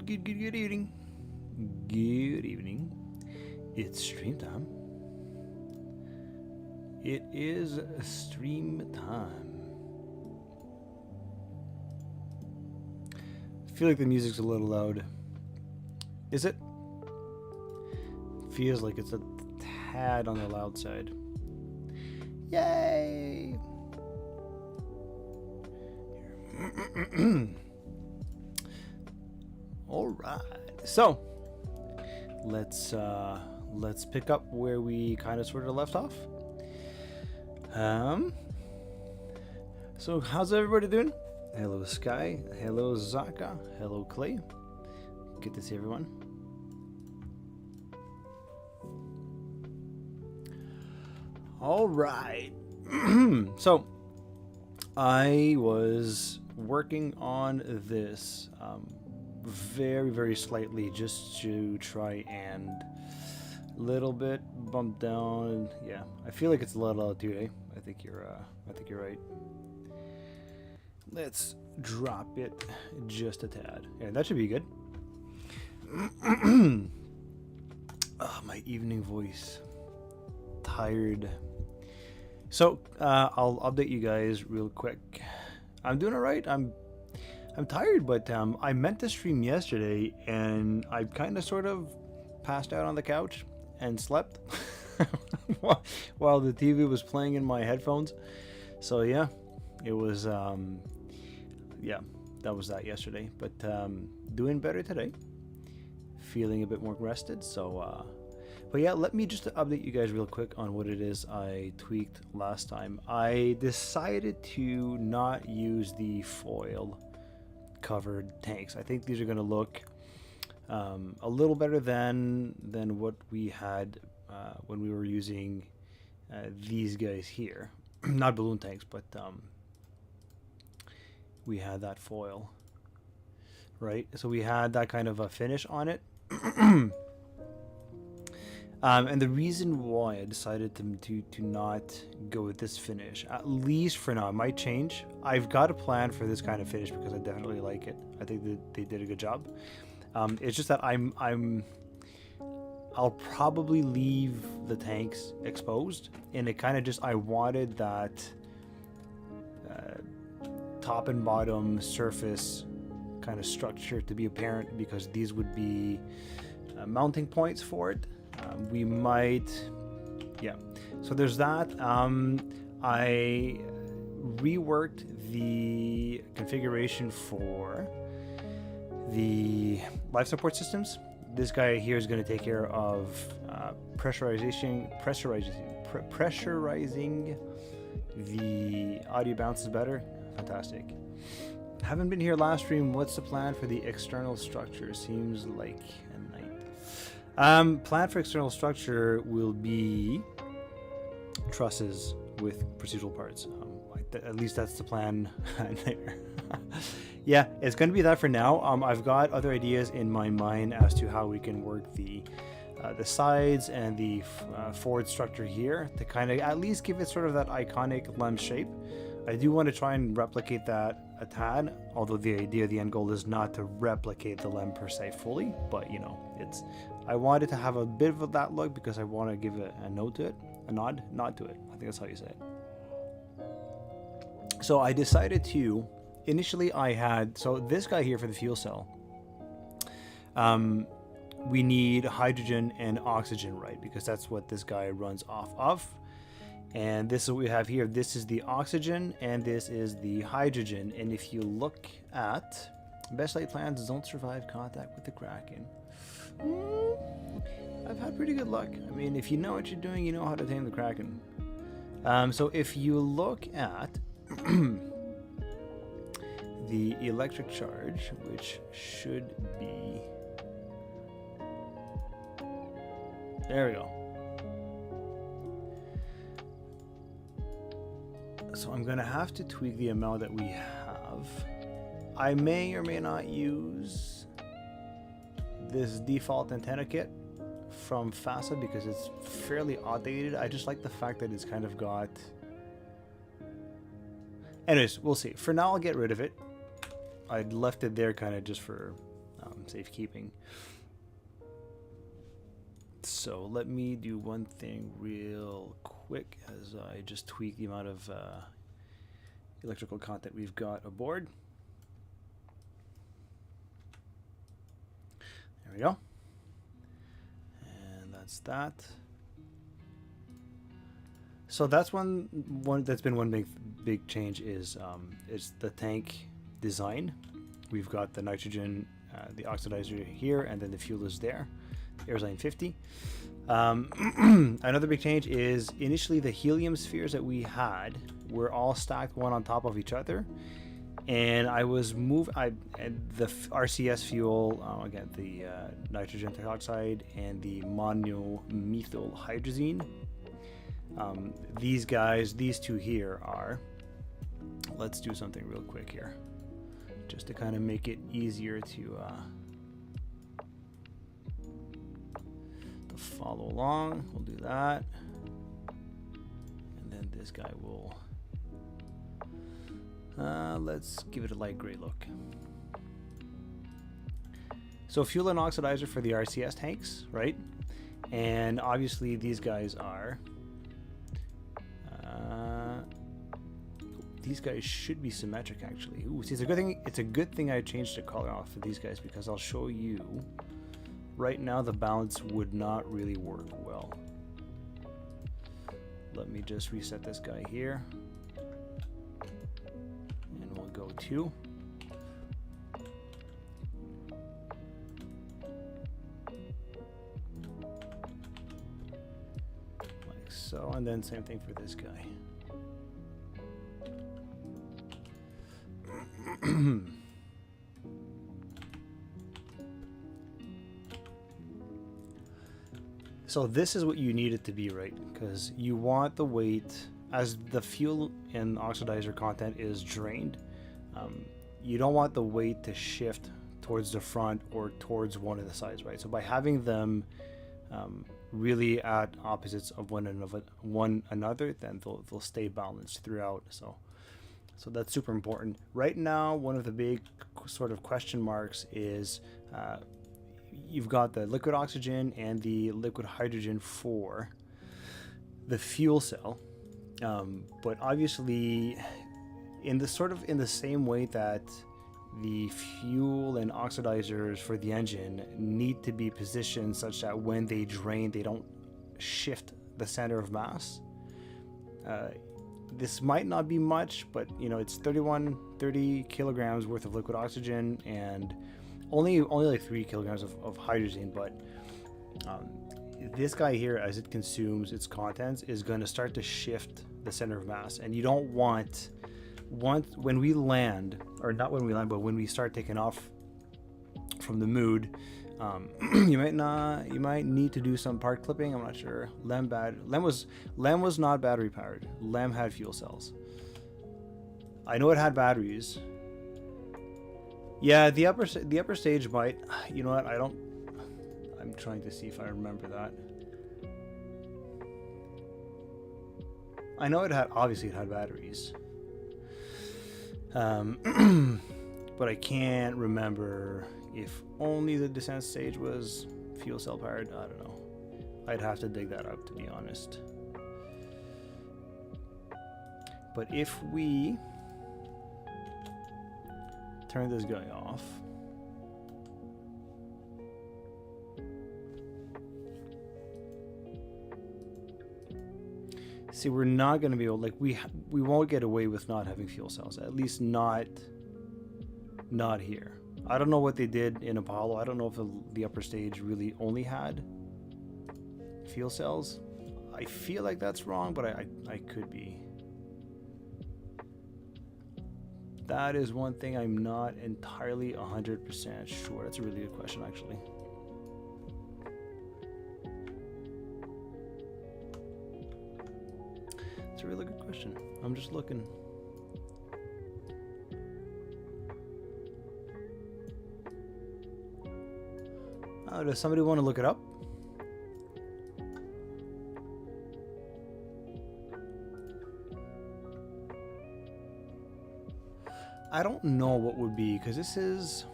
Good evening. Good evening. It's stream time. It is stream time. I feel like the music's a little loud. Is it? Feels like it's a tad on the loud side. Yay! All right. So let's pick up where we kind of sort of left off. So how's everybody doing? Hello Sky, hello Zaka, hello Clay. Good to see everyone. All right. So I was working on this very slightly just to try and little bit bump down. Yeah, I feel like it's a little out today. I think you're right. Let's drop it just a tad. Yeah, that should be good. Oh, my evening voice. Tired. So I'll update you guys real quick. I'm doing all right. I'm tired, but I meant to stream yesterday, and I kind of sort of passed out on the couch and slept while the TV was playing in my headphones. So yeah, it was yeah, that was that yesterday. But doing better today, feeling a bit more rested. So but yeah, let me just update you guys real quick on what it is I tweaked last time. I decided to not use the foil covered tanks. I think these are going to look a little better than what we had when we were using these guys here. Not balloon tanks, but we had that foil, right? So we had that kind of a finish on it. And the reason why I decided to not go with this finish, at least for now, it might change. I've got a plan for this kind of finish because I definitely like it. I think that they did a good job. It's just that I'll probably leave the tanks exposed, and it kind of just, I wanted that top and bottom surface kind of structure to be apparent, because these would be mounting points for it. We might, yeah. So there's that. I reworked the configuration for the life support systems. This guy here is going to take care of pressurizing the audio bounces better. Fantastic. Haven't been here last stream. What's the plan for the external structure? Seems like a night. Plan for external structure will be trusses with procedural parts. At least that's the plan there. Yeah, it's going to be that for now. I've got other ideas in my mind as to how we can work the sides and the forward structure here to kind of at least give it sort of that iconic LEM shape. I do want to try and replicate that a tad, although the idea, the end goal is not to replicate the LEM per se fully, but you know, I wanted to have a bit of that look because I want to give it a nod to it. I think that's how you say it. So I decided to, initially I had, so this guy here for the fuel cell, we need hydrogen and oxygen, right? Because that's what this guy runs off of. And this is what we have here. This is the oxygen and this is the hydrogen. And if you look at best laid plans don't survive contact with the Kraken. I've had pretty good luck. I mean, if you know what you're doing, you know how to tame the Kraken. So if you look at the electric charge, which should be, there we go. So I'm going to have to tweak the amount that we have. I may or may not use this default antenna kit from FASA because it's fairly outdated. I just like the fact that it's kind of got... Anyways, we'll see. For now, I'll get rid of it. I left it there kind of just for safekeeping. So let me do one thing real quick as I just tweak the amount of electrical content we've got aboard. There we go. And that's that. So that's one that's been one big change is the tank design. We've got the nitrogen, the oxidizer here, and then the fuel is there. Airline 50. Another big change is initially the helium spheres that we had were all stacked one on top of each other, and I was the RCS fuel, again the nitrogen dioxide and the monomethyl hydrazine. These two here are, let's do something real quick here just to kind of make it easier to follow along. We'll do that, and then this guy will let's give it a light gray look. So fuel and oxidizer for the RCS tanks, right? And obviously these guys are these guys should be symmetric actually. Ooh, see, it's a good thing I changed the color off for these guys, because I'll show you right now the balance would not really work well. Let me just reset this guy here, and we'll go 2. Like so, and then same thing for this guy. So this is what you need it to be, right? Because you want the weight, as the fuel and oxidizer content is drained, you don't want the weight to shift towards the front or towards one of the sides, right? So by having them really at opposites of one another, then they'll stay balanced throughout. So that's super important. Right now, one of the big sort of question marks is you've got the liquid oxygen and the liquid hydrogen for the fuel cell, but obviously in the same way that the fuel and oxidizers for the engine need to be positioned such that when they drain they don't shift the center of mass. This might not be much, but you know, it's 30 kilograms worth of liquid oxygen and only like 3 kilograms of hydrogen, but this guy here, as it consumes its contents, is going to start to shift the center of mass, and you don't want when we land, or not when we land, but when we start taking off from the mood, you might need to do some part clipping. I'm not sure. LEM was not battery powered. LEM had fuel cells. I know it had batteries. Yeah, the upper stage might. You know what? I'm trying to see if I remember that. I know obviously it had batteries. But I can't remember if only the descent stage was fuel cell powered. I don't know. I'd have to dig that up, to be honest. But if we turn this guy off, see, we're not going to be able, like, we won't get away with not having fuel cells, at least not here. I don't know what they did in Apollo. I don't know if the upper stage really only had fuel cells. I feel like that's wrong, but I could be. That is one thing I'm not entirely 100% sure. That's a really good question, actually. It's a really good question. I'm just looking. Oh, does somebody want to look it up? I don't know what would be, because this is...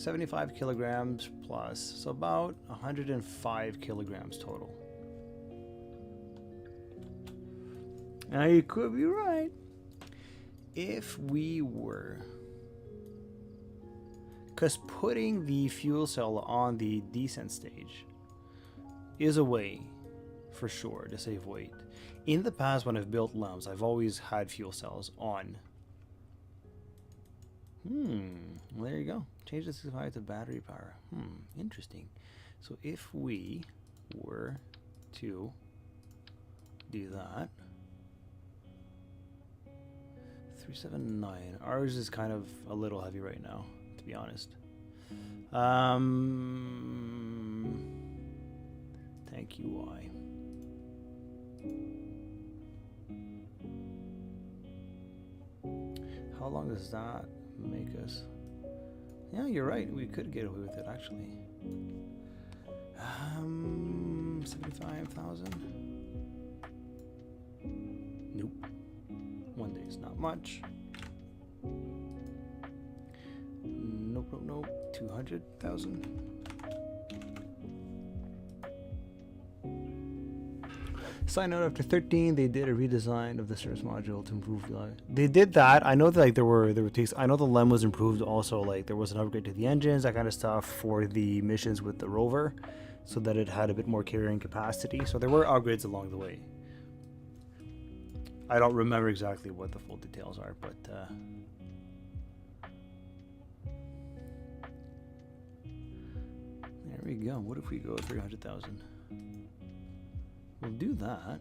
75 kilograms plus, so about 105 kilograms total. Now you could be right. If we were, because putting the fuel cell on the descent stage is a way for sure to save weight. In the past, when I've built LEMs, I've always had fuel cells on. Well, there you go. Change the 65 to battery power. Interesting. So if we were to do that, 379. Ours is kind of a little heavy right now, to be honest. Thank you, Y. How long does that make us? Yeah, you're right. We could get away with it, actually. 75,000. Nope. One day is not much. Nope. 200,000. Side note: after 13, they did a redesign of the service module to improve the. They did that. I know that like there were takes. I know the LEM was improved also. Like there was an upgrade to the engines, that kind of stuff for the missions with the rover, so that it had a bit more carrying capacity. So there were upgrades along the way. I don't remember exactly what the full details are, but there we go. What if we go 300,000? We'll do that.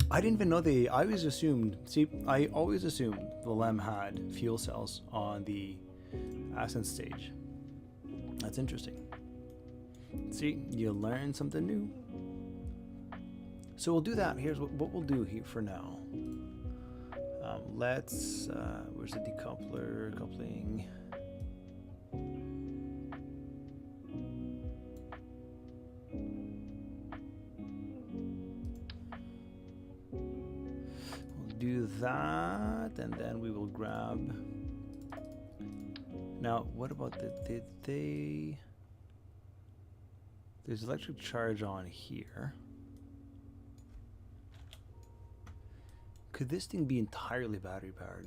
I didn't even know I always assumed the LEM had fuel cells on the ascent stage. That's interesting. See, you learn something new. So we'll do that. Here's what we'll do here for now. Let's, where's the decoupler, coupling? We'll do that, and then we will grab. Now, what about there's electric charge on here. Could this thing be entirely battery powered?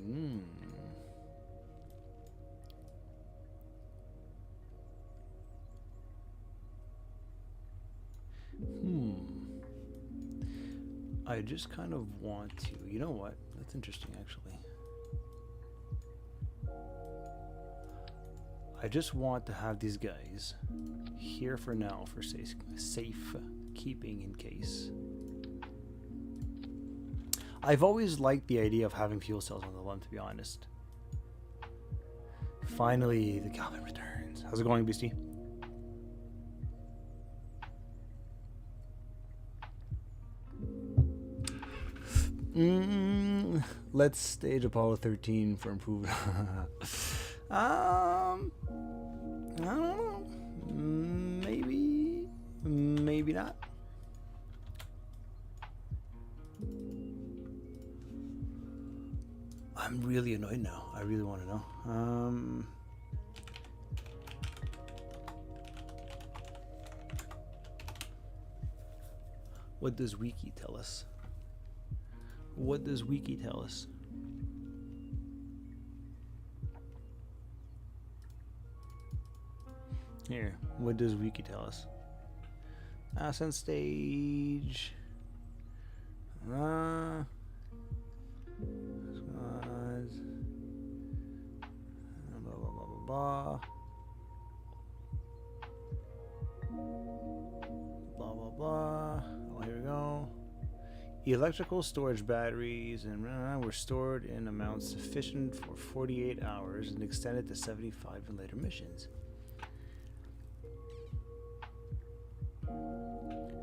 I just kind of want to. You know what? That's interesting, actually. I just want to have these guys here for now for safe keeping in case. I've always liked the idea of having fuel cells on the LEM, to be honest. Finally, the Calvin returns. How's it going, Beastie? Let's stage Apollo 13 for improvement. I don't know. Maybe not. I'm really annoyed now. I really want to know. What does Wiki tell us? What does Wiki tell us? Here, what does Wiki tell us? Ascent stage. Blah, blah, blah. Blah, blah, blah. Oh, here we go. Electrical storage batteries and were stored in amounts sufficient for 48 hours and extended to 75 in later missions.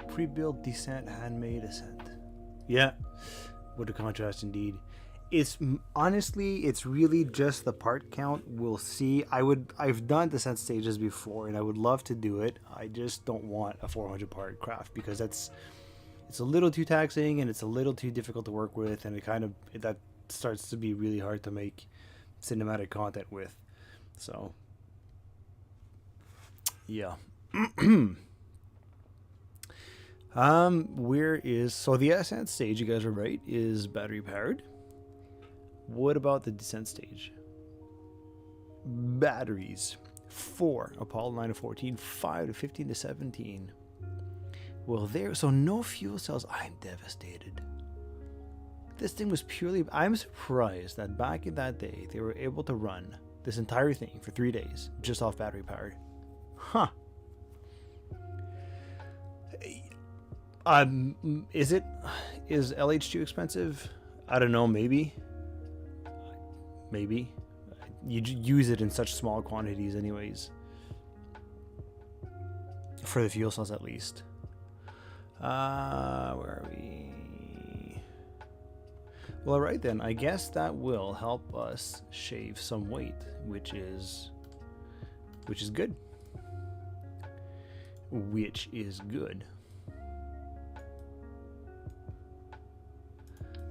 Pre-built descent, handmade ascent. Yeah, what a contrast indeed. It's honestly, it's really just the part count. We'll see. I've done descent stages before, and I would love to do it. I just don't want a 400 part craft because it's a little too taxing and it's a little too difficult to work with, and that starts to be really hard to make cinematic content with. So yeah. So the ascent stage, you guys are right, is battery powered. What about the descent stage? Batteries 4, Apollo 9 to 14, 5 to 15 to 17. Well, so no fuel cells. I'm devastated. This thing was purely, I'm surprised that back in that day they were able to run this entire thing for 3 days just off battery powered. Huh. Is LH2 expensive? I don't know, maybe you use it in such small quantities anyways, for the fuel cells at least. Where are we? Well, alright then, I guess that will help us shave some weight, which is good.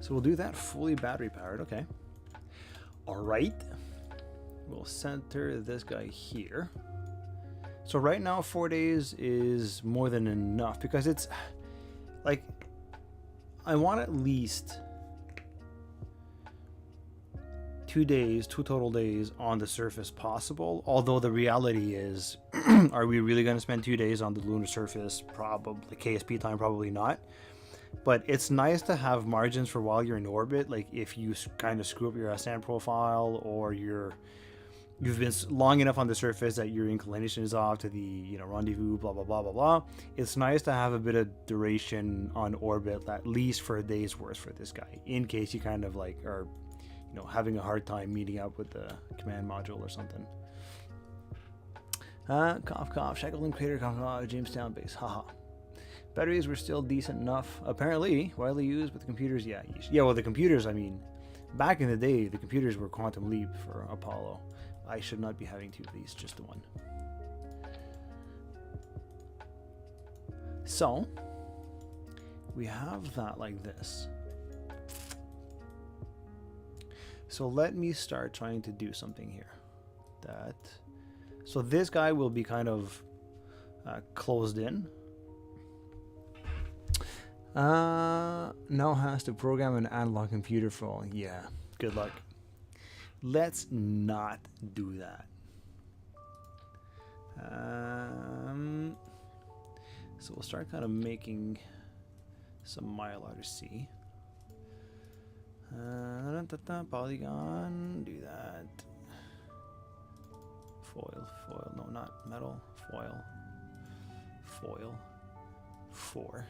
So we'll do that fully battery powered. Okay. All right. We'll center this guy here. So right now 4 days is more than enough, because it's like, I want at least 2 total days on the surface possible. Although the reality is, are we really going to spend 2 days on the lunar surface? Probably. KSP time, probably not. But it's nice to have margins for while you're in orbit. Like if you kind of screw up your ascent profile, or you've been long enough on the surface that your inclination is off to the rendezvous, blah blah blah blah blah. It's nice to have a bit of duration on orbit, at least for a day's worth for this guy, in case you kind of like are having a hard time meeting up with the command module or something. Cough cough, Shackleton Crater, cough cough, Jamestown base, haha. Batteries were still decent enough, apparently, widely used, but the computers, yeah, well, the computers, I mean, back in the day, the computers were quantum leap for Apollo. I should not be having 2 of these, just the one. So, we have that like this. So let me start trying to do something here. So this guy will be kind of closed in. Now has to program an analog computer for, yeah, good luck. Let's not do that. So we'll start kind of making some Mylar to see. Polygon, do that. Foil, no, not metal, foil. 4.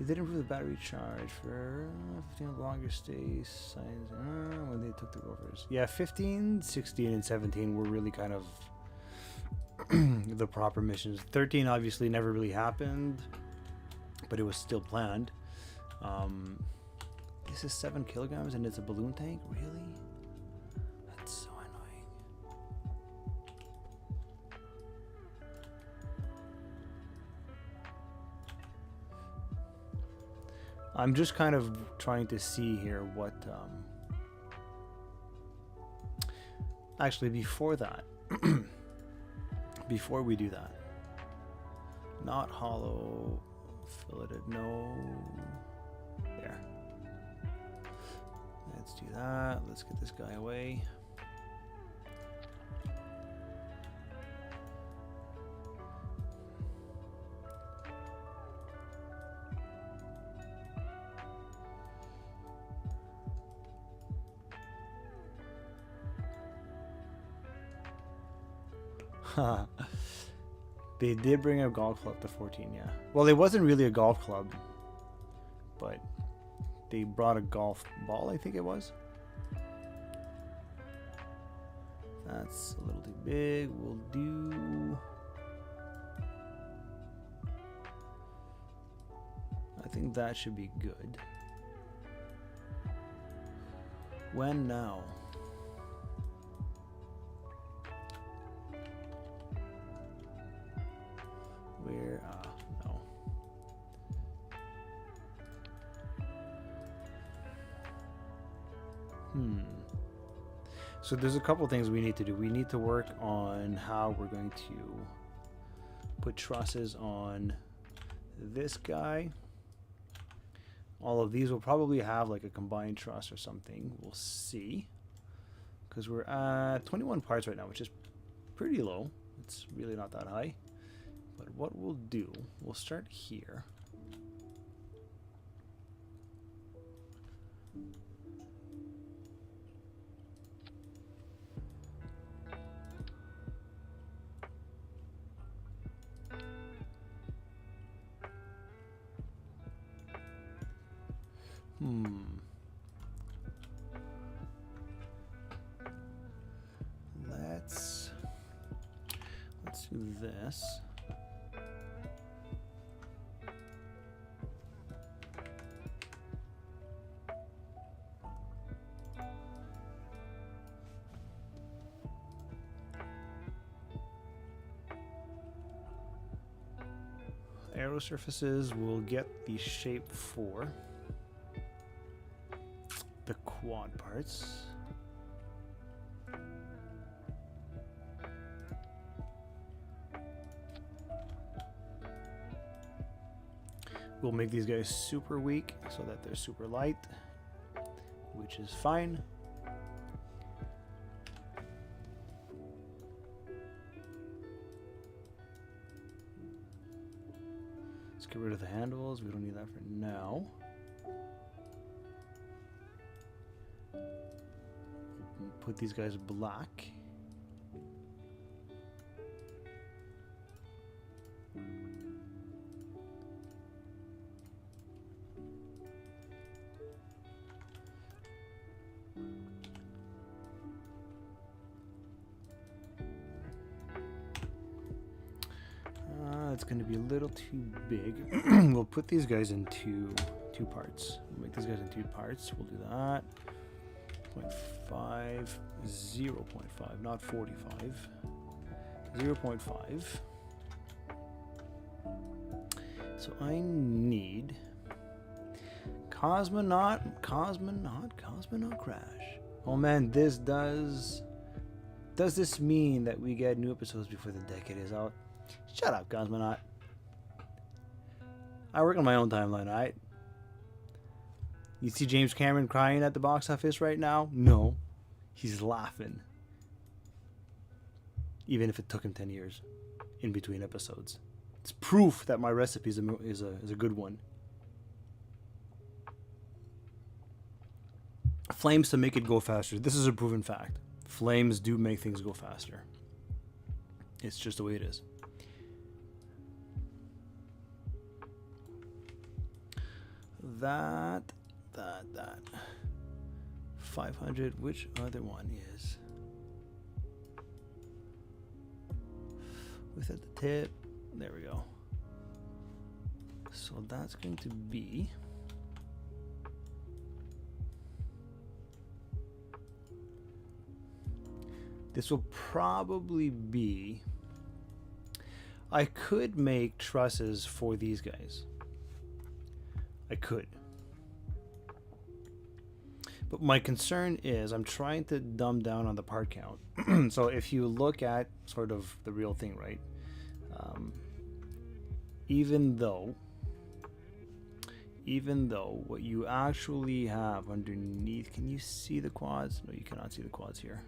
They did improve the battery charge for 15 longer stays signs when they took the rovers. Yeah, 15, 16, and 17 were really kind of the proper missions. 13 obviously never really happened, but it was still planned. This is 7 kilograms and it's a balloon tank? Really? That's so annoying. I'm just kind of trying to see here what actually before that before we do that, not hollow filleted, no, there, let's do that. Let's get this guy away. They did bring a golf club to 14, yeah. Well, it wasn't really a golf club, but they brought a golf ball, I think it was. That's a little too big. We'll do think that should be good. When now? Where? No. So there's a couple things we need to do. We need to work on how we're going to put trusses on this guy. All of these will probably have like a combined truss or something. We'll see. Because we're at 21 parts right now, which is pretty low. It's really not that high. But what we'll do, we'll start here. Let's do this. Arrow surfaces will get the shape for the quad parts. We'll make these guys super weak so that they're super light, which is fine. Let's get rid of the handles. We don't need that for now. Put these guys black. It's going to be a little too big. We'll put these guys in two parts. We'll make these guys in 2 parts. We'll do that. 0.5, 0.5, not 45. 0.5. So I need Cosmonaut Crash. Oh man, this does this mean that we get new episodes before the decade is out? Shut up, Cosmonaut. I work on my own timeline, alright? You see James Cameron crying at the box office right now? No. He's laughing. Even if it took him 10 years in between episodes. It's proof that my recipe is a good one. Flames to make it go faster. This is a proven fact. Flames do make things go faster. It's just the way it is. That 500. Which other one is with at the tip? There we go. So that's going to be this will probably be. I could make trusses for these guys. I could. But my concern is I'm trying to dumb down on the part count. So if you look at sort of the real thing, right? Even though what you actually have underneath, can you see the quads? No, you cannot see the quads here.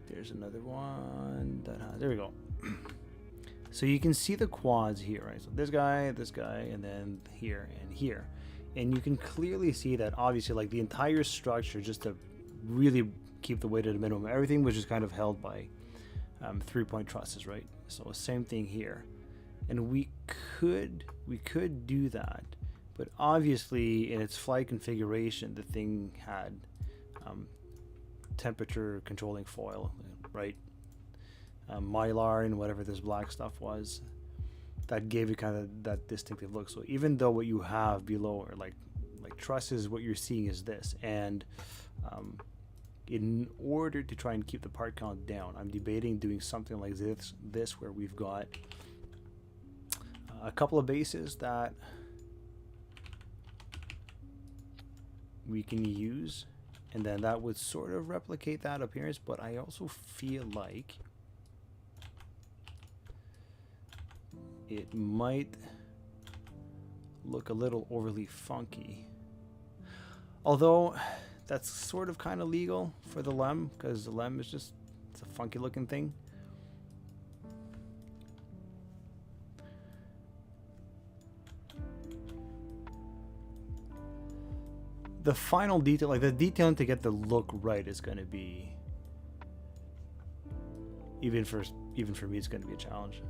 There's another one that has, there we go. So you can see the quads here, right? So this guy, and then here and here. And you can clearly see that obviously like the entire structure, just to really keep the weight at a minimum, everything was just kind of held by 3-point trusses, right? So same thing here. And we could do that, but obviously in its flight configuration, the thing had temperature controlling foil, right? Mylar and whatever this black stuff was, that gave it kind of that distinctive look. So even though what you have below or like trusses, what you're seeing is this, and in order to try and keep the part count down, I'm debating doing something like this where we've got a couple of bases that we can use, and then that would sort of replicate that appearance. But I also feel like it might look a little overly funky, although that's sort of kind of legal for the LEM, because the LEM is just, it's a funky looking thing. The final detail, like the detailing to get the look right, is going to be, even for me, it's going to be a challenge.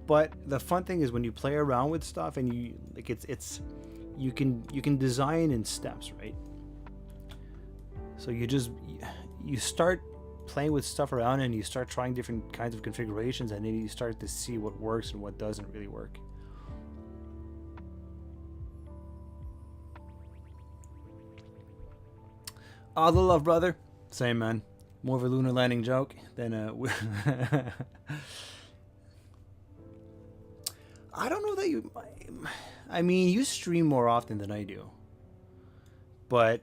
But the fun thing is when you play around with stuff and you like you can design in steps, right? So you start playing with stuff around and you start trying different kinds of configurations, and then you start to see what works and what doesn't really work. All the love, brother. Same, man. More of a lunar landing joke than a I don't know that you, I mean, you stream more often than I do, but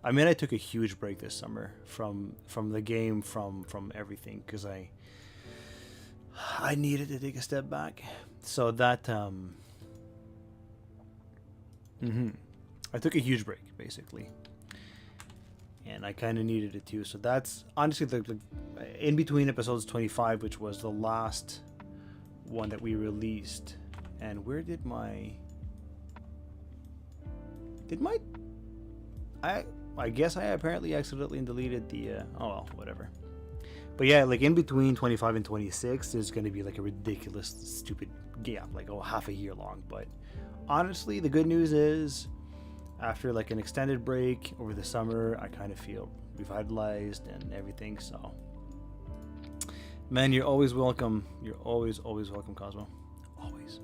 I mean, I took a huge break this summer from the game, from everything, because I needed to take a step back. So that I took a huge break basically, and I kind of needed it too. So that's honestly the in between episodes 25, which was the last one that we released. And where did my I guess I apparently accidentally deleted the oh well, whatever. But yeah, like in between 25 and 26 there's going to be like a ridiculous stupid gap, like half a year long. But honestly, the good news is after like an extended break over the summer, I kind of feel revitalized and everything. So man, you're always welcome. You're always welcome, Cosmo. Always.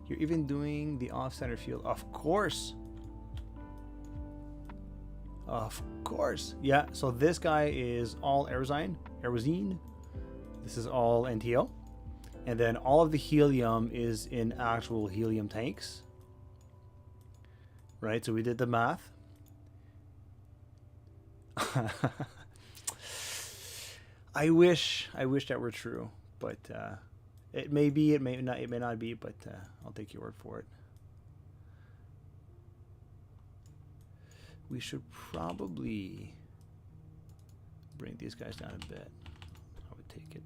You're even doing the off-center field. Of course. Of course. Yeah, so this guy is all Aerosine. This is all NTO. And then all of the helium is in actual helium tanks. Right, so we did the math. I wish that were true, but it may be, it may not be, but I'll take your word for it. We should probably bring these guys down a bit. I would take it.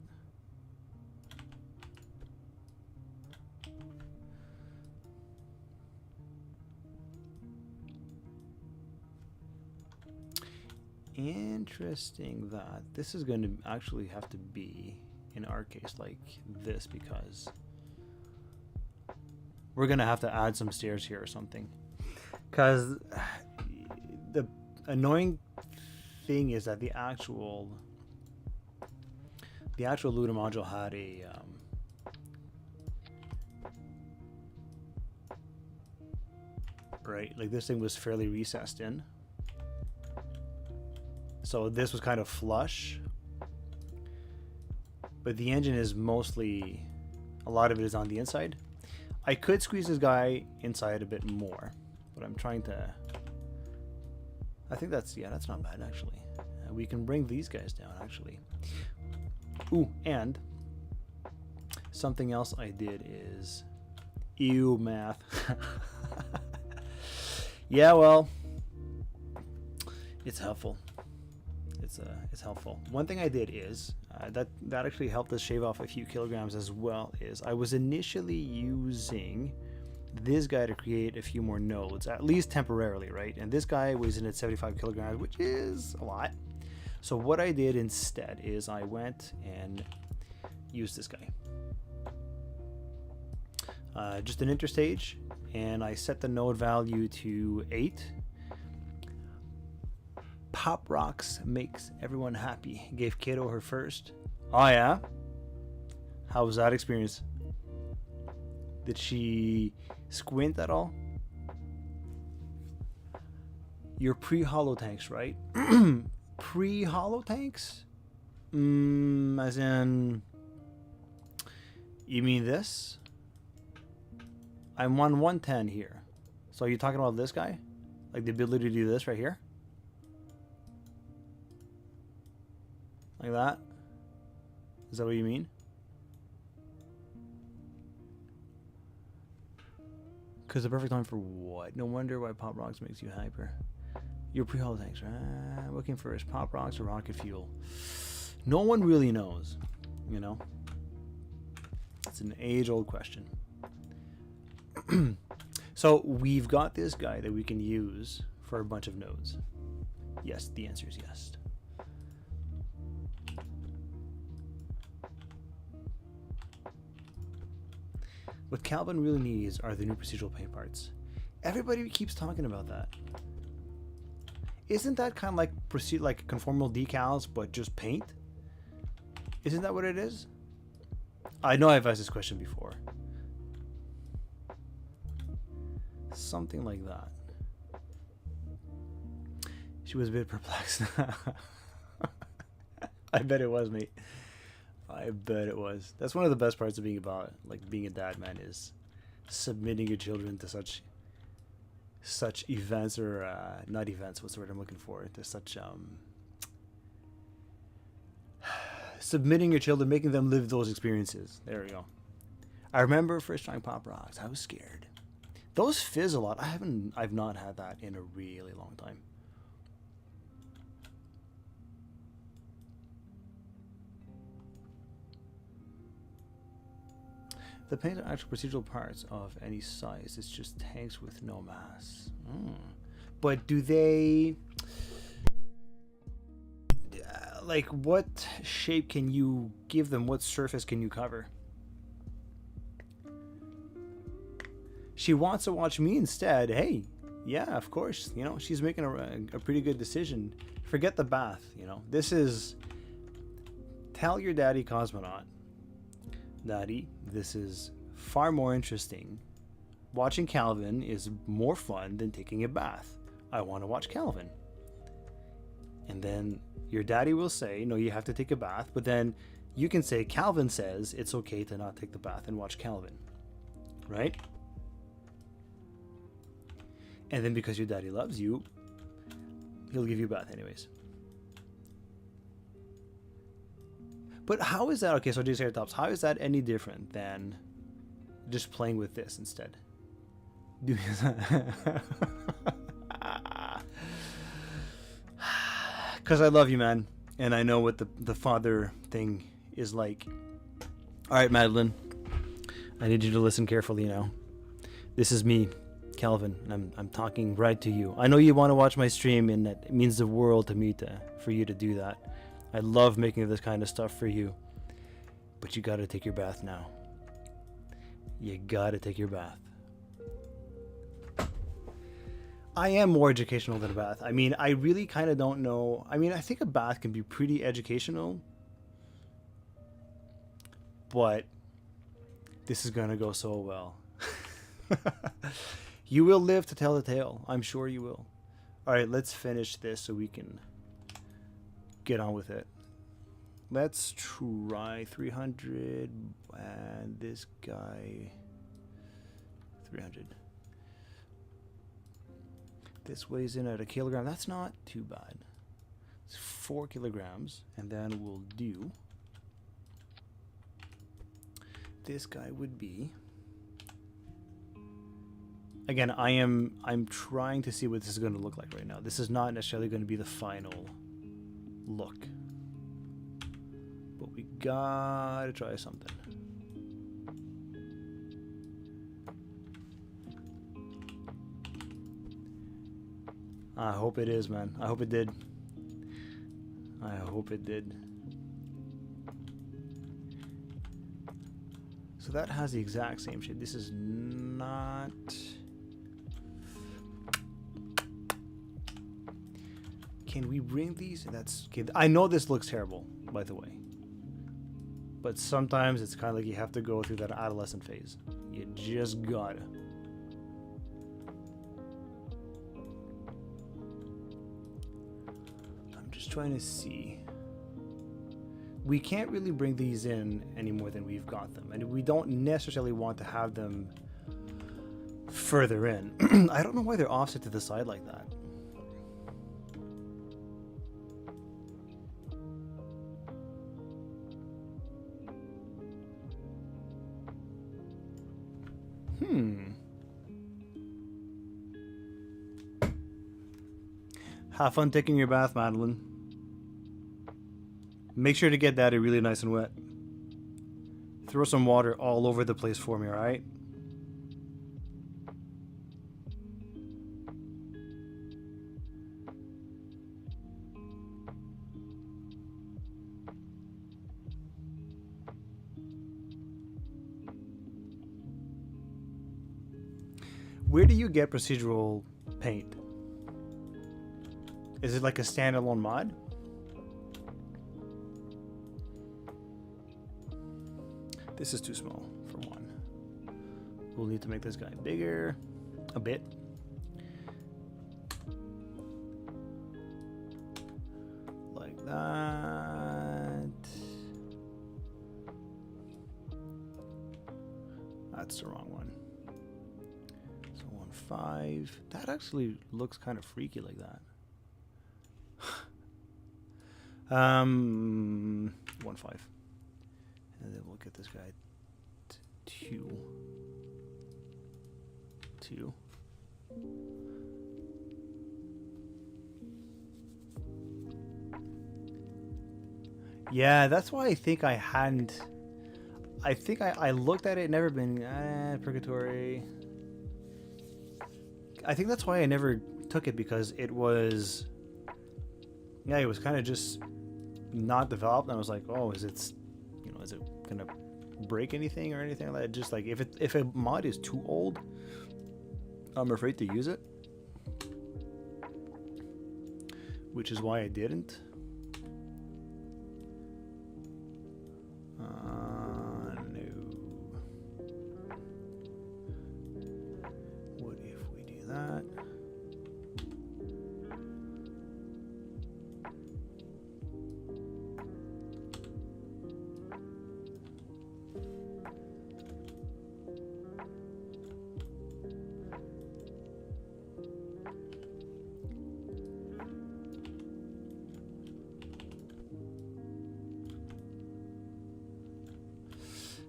Interesting that this is going to actually have to be, in our case, like this, because we're going to have to add some stairs here or something. Because the annoying thing is that the actual Luna module had a right, like this thing was fairly recessed in. So this was kind of flush, but the engine is mostly, a lot of it is on the inside. I could squeeze this guy inside a bit more, but I'm trying to, I think that's, yeah, that's not bad actually. We can bring these guys down actually. Ooh, and something else I did is, ew, math. Yeah, well, it's helpful. It's helpful. One thing I did is that actually helped us shave off a few kilograms as well, is I was initially using this guy to create a few more nodes, at least temporarily, right? And this guy was in at 75 kilograms, which is a lot. So what I did instead is I went and used this guy, just an interstage, and I set the node value to 8. Pop Rocks makes everyone happy. Gave Kato her first. Oh yeah? How was that experience? Did she squint at all? You're pre-hollow tanks, right? Pre-hollow tanks? As in... You mean this? I'm on 110 here. So are you talking about this guy? Like the ability to do this right here? Like that? Is that what you mean? Because the perfect time for what? No wonder why Pop Rocks makes you hyper. You're pre-hollow tanks, right? Looking for is Pop Rocks or rocket fuel? No one really knows, you know? It's an age-old question. So we've got this guy that we can use for a bunch of nodes. Yes, the answer is yes. What Calvin really needs are the new procedural paint parts. Everybody keeps talking about that. Isn't that kind of like conformal decals, but just paint? Isn't that what it is? I know I've asked this question before. Something like that. She was a bit perplexed. I bet it was, mate. I bet it was. That's one of the best parts of being being a dad, man, is submitting your children to such events, or not events, what's the word I'm looking for, to such submitting your children, making them live those experiences. There we go. I remember first trying Pop Rocks. I was scared. Those fizz a lot. I've not had that in a really long time. The paints are actual procedural parts of any size. It's just tanks with no mass. But do they... like, what shape can you give them? What surface can you cover? She wants to watch me instead. Hey, yeah, of course. You know, she's making a pretty good decision. Forget the bath, you know. This is... Tell your daddy, Cosmonaut. Daddy, this is far more interesting. Watching Calvin is more fun than taking a bath. I want to watch Calvin. And then your daddy will say, no, you have to take a bath. But then you can say, Calvin says it's okay to not take the bath and watch Calvin. Right? And then because your daddy loves you, he'll give you a bath anyways. But how is that? Okay, so Triceratops, how is that any different than just playing with this instead? Because I love you, man. And I know what the father thing is like. All right, Madeline. I need you to listen carefully now. This is me, Calvin, and I'm talking right to you. I know you want to watch my stream, and that it means the world to me for you to do that. I love making this kind of stuff for you. But you gotta take your bath now. You gotta take your bath. I am more educational than a bath. I mean, I really kind of don't know. I mean, I think a bath can be pretty educational. But this is gonna go so well. You will live to tell the tale. I'm sure you will. Alright, let's finish this so we can get on with it. Let's try 300 and this guy 300. This weighs in at a kilogram. That's not too bad. It's 4 kilograms, and then we'll do this guy would be, again, I'm trying to see what this is going to look like right now. This is not necessarily going to be the final look. But we gotta try something. I hope it is, man. I hope it did. I hope it did. So that has the exact same shape. This is not Can we bring these? That's okay. I know this looks terrible, by the way. But sometimes it's kind of like you have to go through that adolescent phase. You just gotta. I'm just trying to see. We can't really bring these in any more than we've got them. And we don't necessarily want to have them further in. I don't know why they're offset to the side like that. Have fun taking your bath, Madeline. Make sure to get that really nice and wet. Throw some water all over the place for me, alright? Where do you get procedural paint? Is it like a standalone mod? This is too small for one. We'll need to make this guy bigger a bit. Like that. That's the wrong one. So 1.5. That actually looks kind of freaky like that. 1.5. And then we'll get this guy 2. Yeah, that's why I think I hadn't. I think I looked at it, never been purgatory. I think that's why I never took it, because it was. Yeah, it was kind of just not developed, and I was like, oh, is it gonna break anything or anything like that? Just like if a mod is too old, I'm afraid to use it, which is why I didn't. No. What if we do that?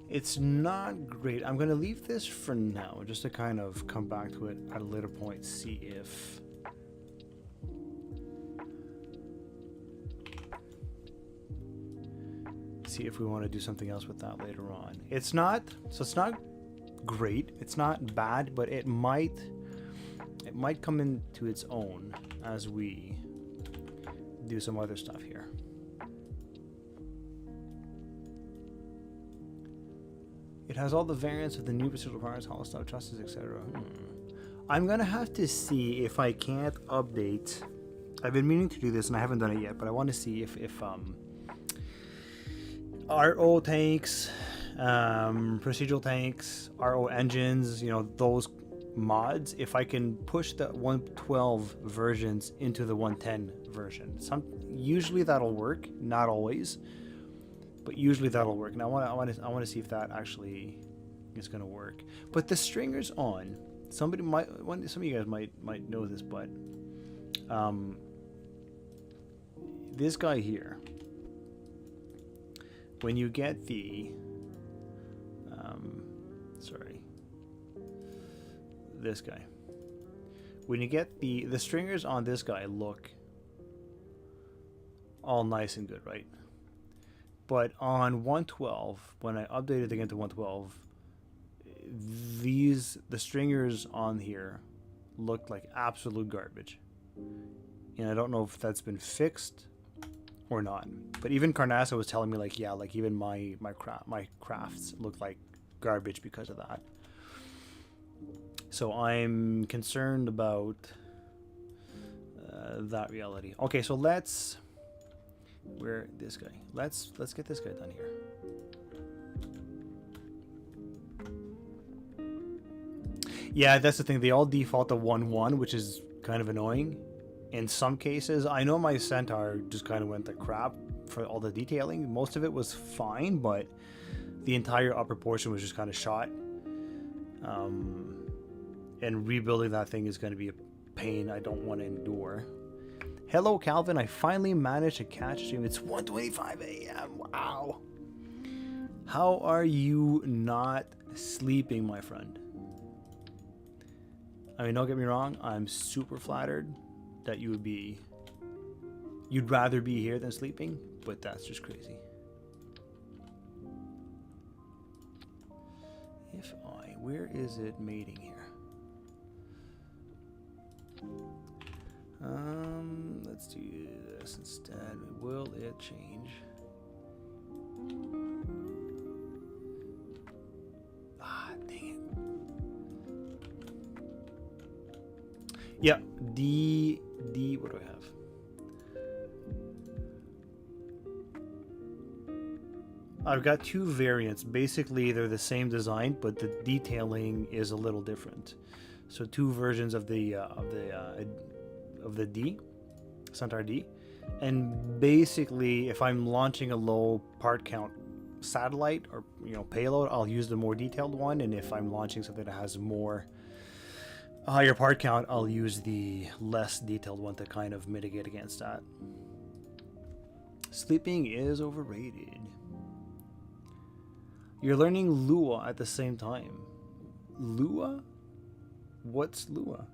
It's not great. I'm going to leave this for now, just to kind of come back to it at a later point, see if... we want to do something else with that later on. It's not great. It's not bad, but it might come into its own as we do some other stuff here. It has all the variants of the new procedural powers, hollow stuff, justice, etc. I'm gonna have to see if I can't update. I've been meaning to do this and I haven't done it yet, but I want to see if RO tanks, procedural tanks, RO engines, those mods, if I can push the 112 versions into the 110 version. Usually that'll work, not always. But usually that'll work, and I want to see if that actually is going to work. But the stringers on, some of you guys might know this, but this guy here, when you get the this guy, when you get the stringers on this guy look all nice and good, right? But on 112, when I updated again to 112, the stringers on here looked like absolute garbage. And I don't know if that's been fixed or not. But even Carnassa was telling me even my crafts look like garbage because of that. So I'm concerned about that reality. Okay, so let's this guy. Let's get this guy done here. Yeah, that's the thing. They all default to 1-1, which is kind of annoying. In some cases, I know my Centaur just kind of went to crap for all the detailing. Most of it was fine, but the entire upper portion was just kind of shot. And rebuilding that thing is going to be a pain I don't want to endure. Hello, Calvin. I finally managed to catch a stream. It's 1:25 a.m. Wow. How are you not sleeping, my friend? I mean, don't get me wrong. I'm super flattered that you'd rather be here than sleeping, but that's just crazy. Where is it mating here? Let's do this instead. Will it change? Ah, dang it. Yeah, D, what do I have? I've got two variants. Basically, they're the same design, but the detailing is a little different. So two versions of the D, Centaur D, and basically, if I'm launching a low part count satellite or payload, I'll use the more detailed one, and if I'm launching something that has more higher part count, I'll use the less detailed one to kind of mitigate against that. Sleeping is overrated. You're learning Lua at the same time. Lua? What's Lua?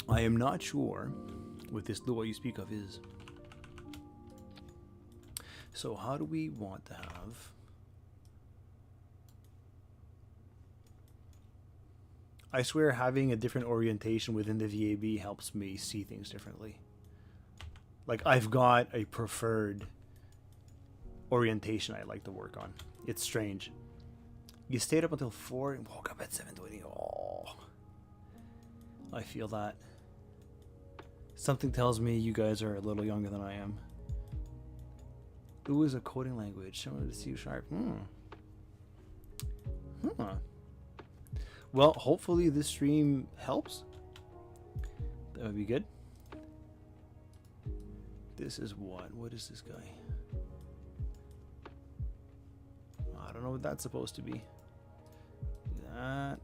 I am not sure what this Lua you speak of is. So how do we want to have... I swear having a different orientation within the VAB helps me see things differently. Like, I've got a preferred orientation I like to work on. It's strange. You stayed up until 4 and woke up at 7:20. Oh, I feel that. Something tells me you guys are a little younger than I am. Ooh is a coding language. Similar to C#. Well, hopefully this stream helps. That would be good. This is what? What is this guy? I don't know what that's supposed to be. That.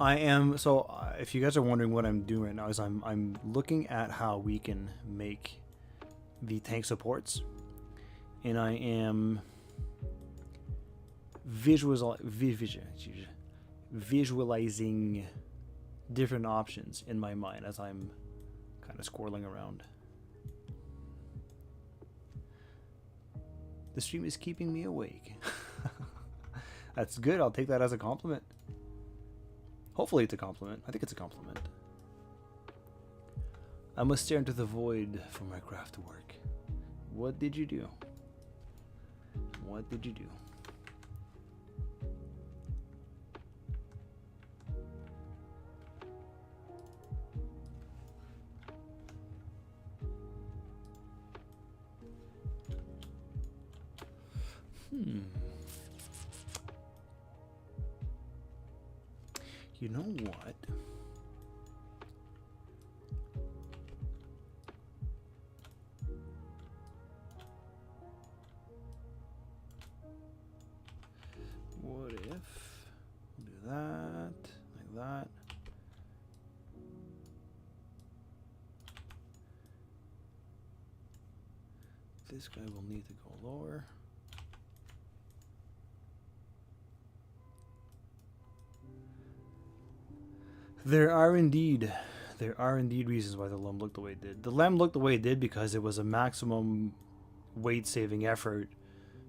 I am, so if you guys are wondering what I'm doing right now is I'm looking at how we can make the tank supports, and I am visualizing different options in my mind as I'm kind of squirreling around. The stream is keeping me awake. That's good. I'll take that as a compliment. Hopefully it's a compliment. I think it's a compliment. I must stare into the void for my craft to work. What did you do? What did you do? You know what? What if we'll do that, like that. This guy will need to go lower. There are indeed reasons why the LEM looked the way it did. The LEM looked the way it did because it was a maximum weight-saving effort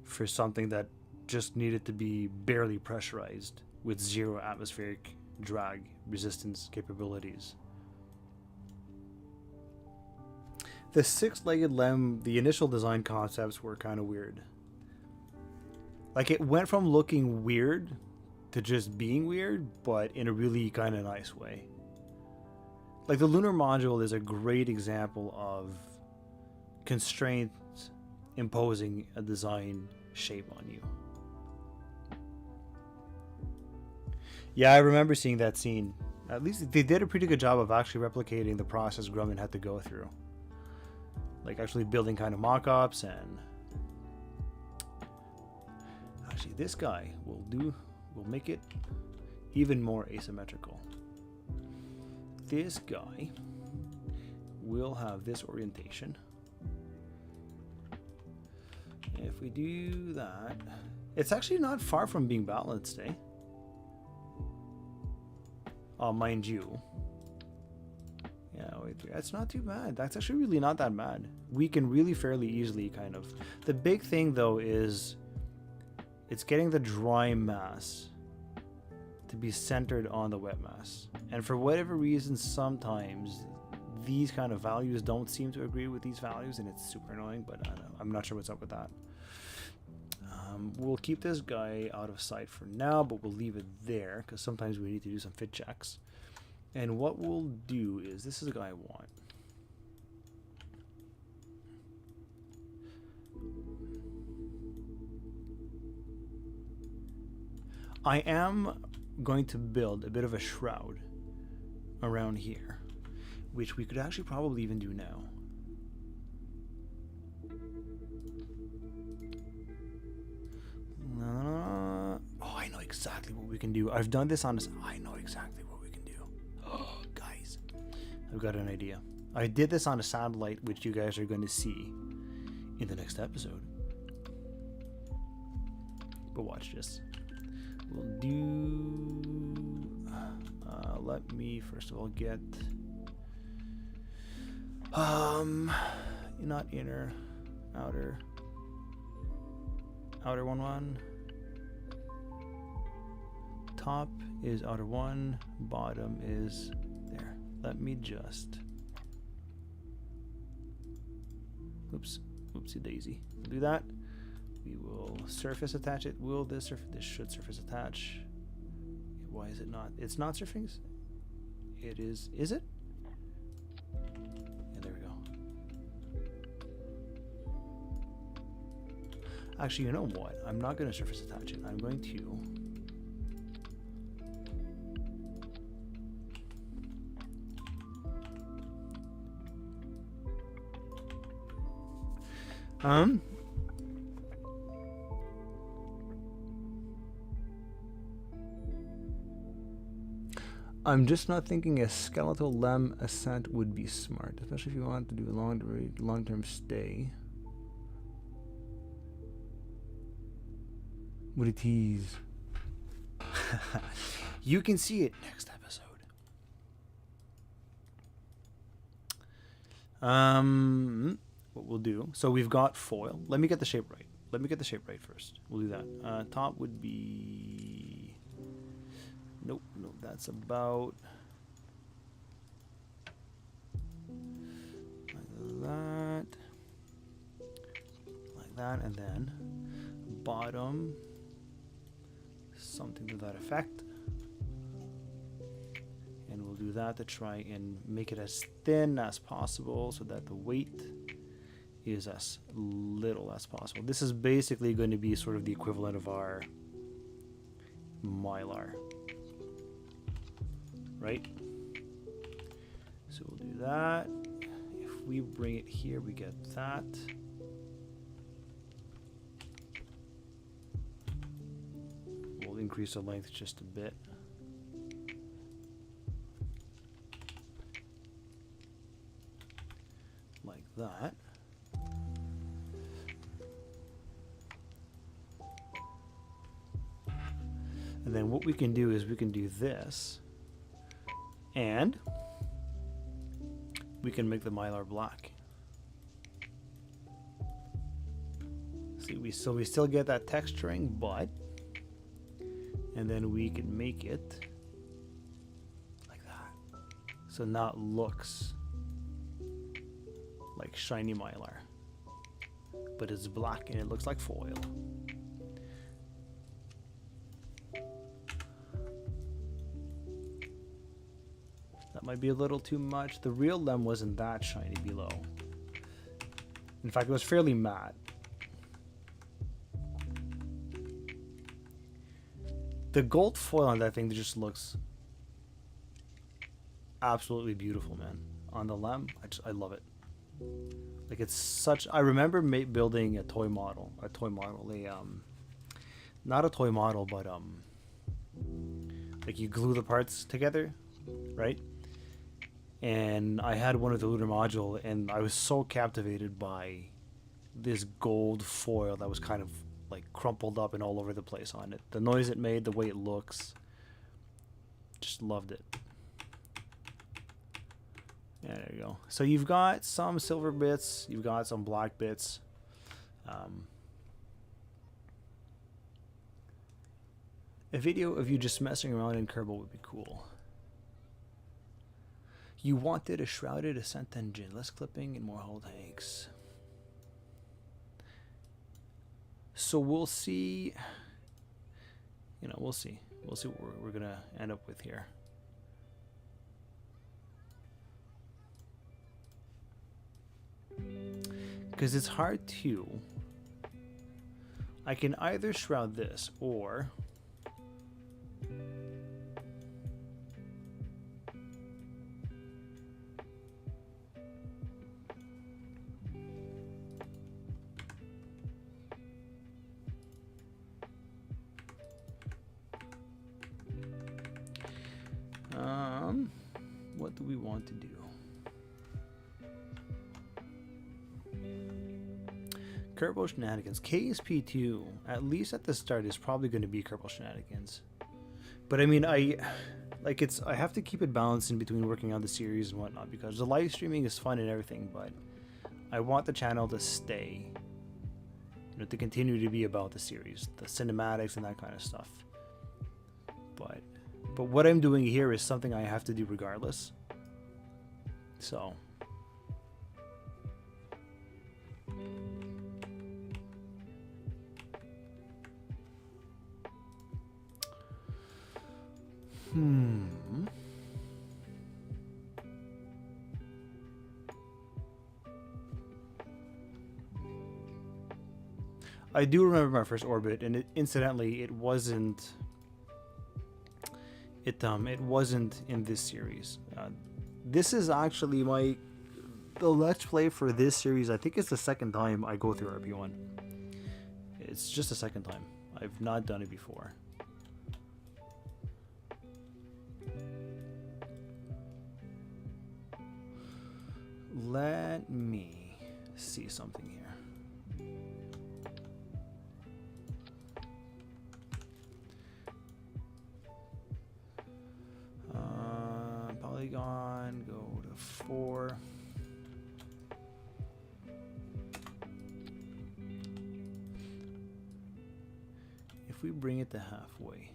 for something that just needed to be barely pressurized with 0 atmospheric drag resistance capabilities. The 6-legged LEM, the initial design concepts were kind of weird. Like, it went from looking weird to just being weird, but in a really kind of nice way. Like the lunar module is a great example of constraints imposing a design shape on you. Yeah, I remember seeing that scene. At least they did a pretty good job of actually replicating the process Grumman had to go through. Like actually building kind of mock-ups, and actually this guy will make it even more asymmetrical. This guy will have this orientation. If we do that, it's actually not far from being balanced, eh? Mind you. Yeah, wait, that's not too bad. That's actually really not that bad. We can really fairly easily kind of... The big thing, though, is it's getting the dry mass to be centered on the wet mass. And for whatever reason, sometimes these kind of values don't seem to agree with these values, and it's super annoying, but I don't know. I'm not sure what's up with that. We'll keep this guy out of sight for now, but we'll leave it there because sometimes we need to do some fit checks. And what we'll do is, this is the guy I want. I am going to build a bit of a shroud around here, which we could actually probably even do now. Oh, I know exactly what we can do. I've done this on this. I know exactly what we can do. Oh, guys, I've got an idea. I did this on a satellite, which you guys are going to see in the next episode. But watch this. We'll do... let me first of all get... not inner, outer. Outer 1-1. Top is outer 1. Bottom is there. Let me just... Oops. Oopsie daisy. We'll do that. We will surface attach it. Will this surface? This should surface attach. Why is it not? It's not surfacing. It is. Is it? Yeah, there we go. Actually, you know what? I'm not going to surface attach it. I'm going to... I'm just not thinking a skeletal LEM ascent would be smart, especially if you want to do a long-term stay. What a tease. You can see it next episode. What we'll do, so we've got foil. Let me get the shape right. Let me get the shape right first. We'll do that. Top would be... Nope, nope, that's about... like that. Like that, and then bottom, something to that effect. And we'll do that to try and make it as thin as possible so that the weight is as little as possible. This is basically going to be sort of the equivalent of our mylar, right? So we'll do that. If we bring it here, we get that. We'll increase the length just a bit. Like that. And then what we can do is we can do this, and we can make the mylar black. See, we still get that texturing, but, and then we can make it like that. So now it looks like shiny mylar, but it's black and it looks like foil. might be a little too much. The real LEM wasn't that shiny below. In fact, it was fairly matte. The gold foil on that thing just looks absolutely beautiful, man. On the LEM, I love it. Like, it's such. I remember building a toy model, not a toy model, but like you glue the parts together, right? And I had one of the lunar module, and I was so captivated by this gold foil that was kind of like crumpled up and all over the place on it. The noise it made, the way it looks, just loved it. Yeah, there you go. So you've got some silver bits, you've got some black bits. A video of you just messing around in Kerbal would be cool. You wanted a shrouded ascent engine, less clipping and more hull tanks. So we'll see. You know, we'll see. We'll see what we're gonna end up with here. Because it's hard to. I can either shroud this or. What do we want to do? Kerbal Shenanigans. KSP2, at least at the start, is probably going to be Kerbal Shenanigans. But I mean, I have to keep it balanced in between working on the series and whatnot, because the live streaming is fun and everything, but I want the channel to stay, you know, to continue to be about the series, the cinematics and that kind of stuff. But what I'm doing here is something I have to do regardless. So. I do remember my first orbit, and incidentally, it wasn't. It wasn't in this series. This is actually the Let's Play for this series. I think it's the second time I go through RP1. It's just the second time. I've not done it before. Let me see something here. Polygon, go to 4. If we bring it to halfway.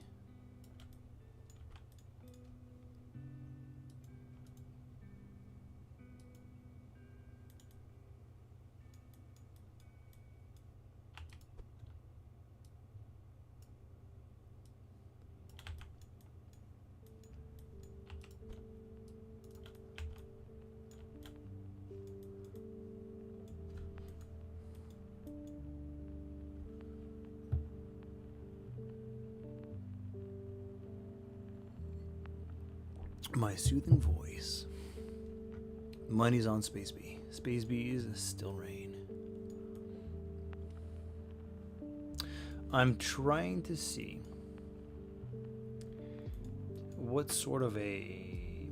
My soothing voice. Money's on Space B. Space B's still reign. I'm trying to see what sort of a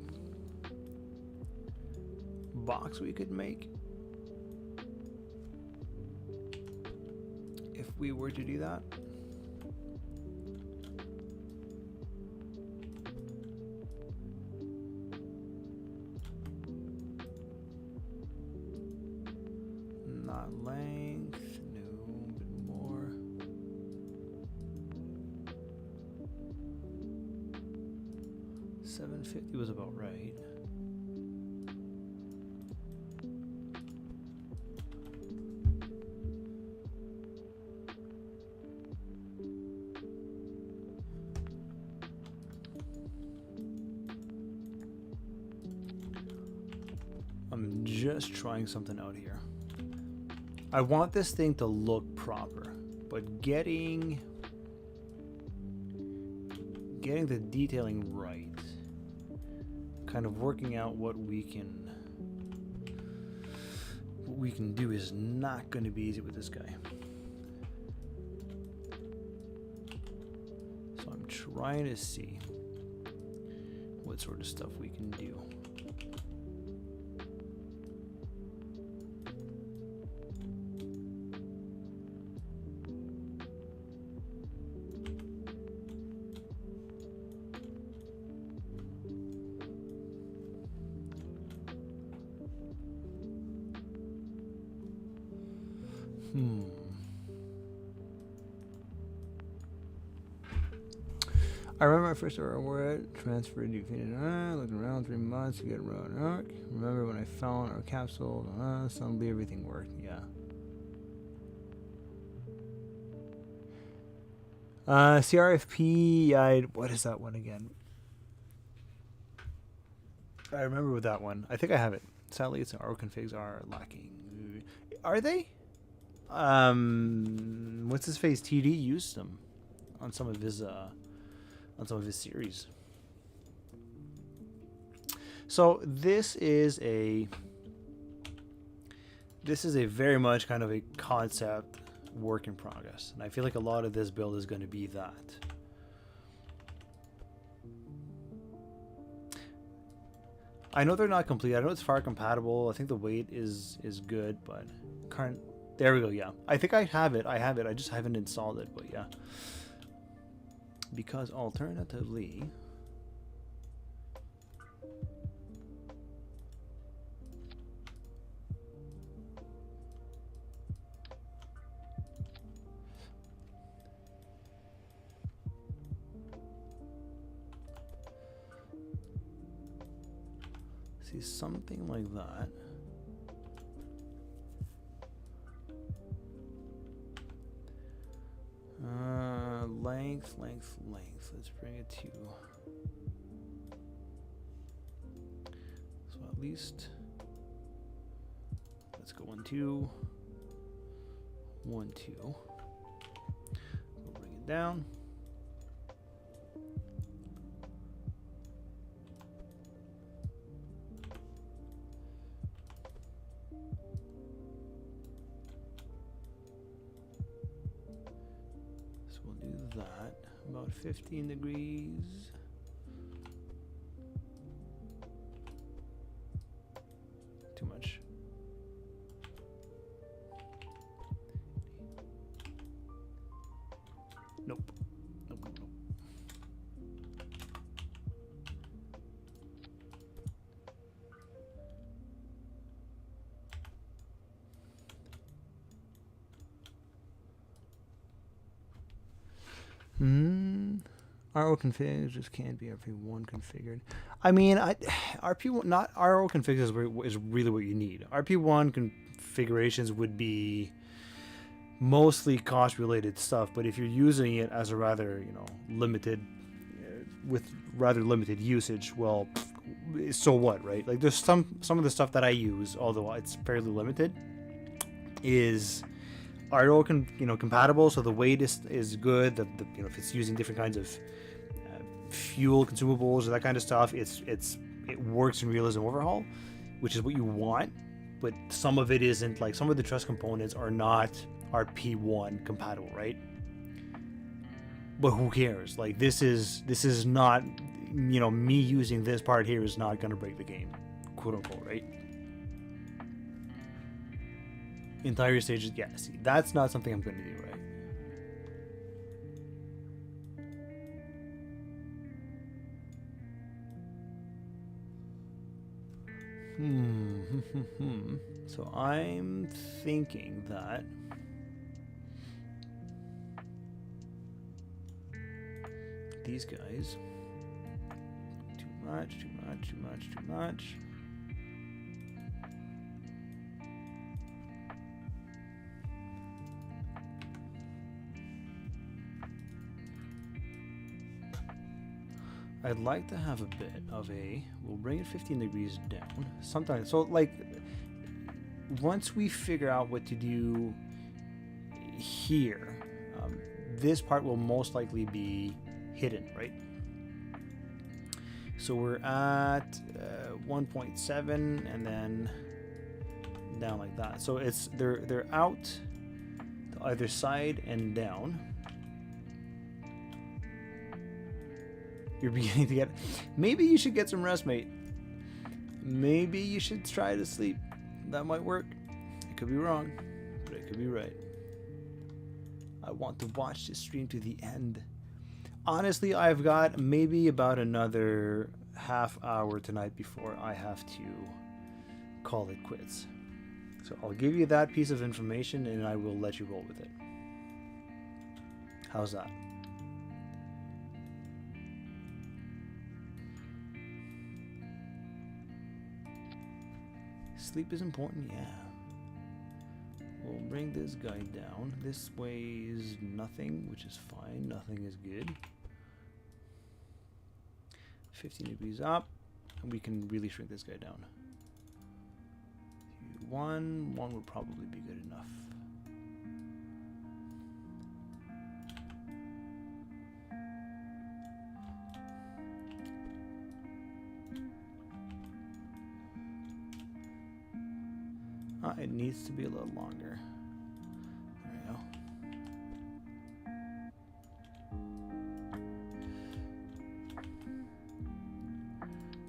box we could make if we were to do that. Length, no, but more. 750 was about right. I'm just trying something out here. I want this thing to look proper, but getting the detailing right, kind of working out what we can do is not going to be easy with this guy. So I'm trying to see what sort of stuff we can do. I remember my first ever word transferred. You looking around 3 months to get around arc. Remember when I found our capsule? Suddenly everything worked. Yeah. CRFP. What is that one again? I remember with that one. I think I have it. Sadly, its our configs are lacking. Are they? What's his face? TD used them on some of his series. So this is a very much kind of a concept work in progress, and I feel like a lot of this build is going to be that. I know they're not complete. I know it's far compatible. I think the weight is good, but current. There we go. Yeah, I think I have it. I just haven't installed it, but yeah. Because alternatively, see something like that. Length. Let's bring it to. So at least let's go 1, 2, 1, 2. We'll bring it down. So we'll do that about 15 degrees. Too much. Nope. RO config just can't be RP1 configured. I mean, RP1 not RO config is really what you need. RP1 configurations would be mostly cost related stuff, but if you're using it as a rather limited with rather limited usage, well, so what, right? Like there's some of the stuff that I use, although it's fairly limited, is RO compatible, so the weight is good. The if it's using different kinds of fuel consumables or that kind of stuff, it works in realism overhaul, which is what you want. But some of it isn't. Like some of the truss components are not RP1 compatible, right? But who cares? Like this is not, me using this part here is not gonna break the game, quote unquote, right? Entire stages, yeah. See, that's not something I'm gonna do, right? So I'm thinking that these guys too much. I'd like to have a bit of a, we'll bring it 15 degrees down sometimes. So like once we figure out what to do here, this part will most likely be hidden, right? So we're at 1.7 and then down like that. So it's they're out to either side and down. You're beginning to get, maybe you should get some rest, mate. Maybe you should try to sleep. That might work. I could be wrong, but I could be right. I want to watch this stream to the end. Honestly, I've got maybe about another half hour tonight before I have to call it quits. So I'll give you that piece of information and I will let you roll with it. How's that? Sleep is important, yeah. We'll bring this guy down. This weighs nothing, which is fine. Nothing is good. 15 degrees up, and we can really shrink this guy down. One would probably be good enough. It needs to be a little longer. There we go.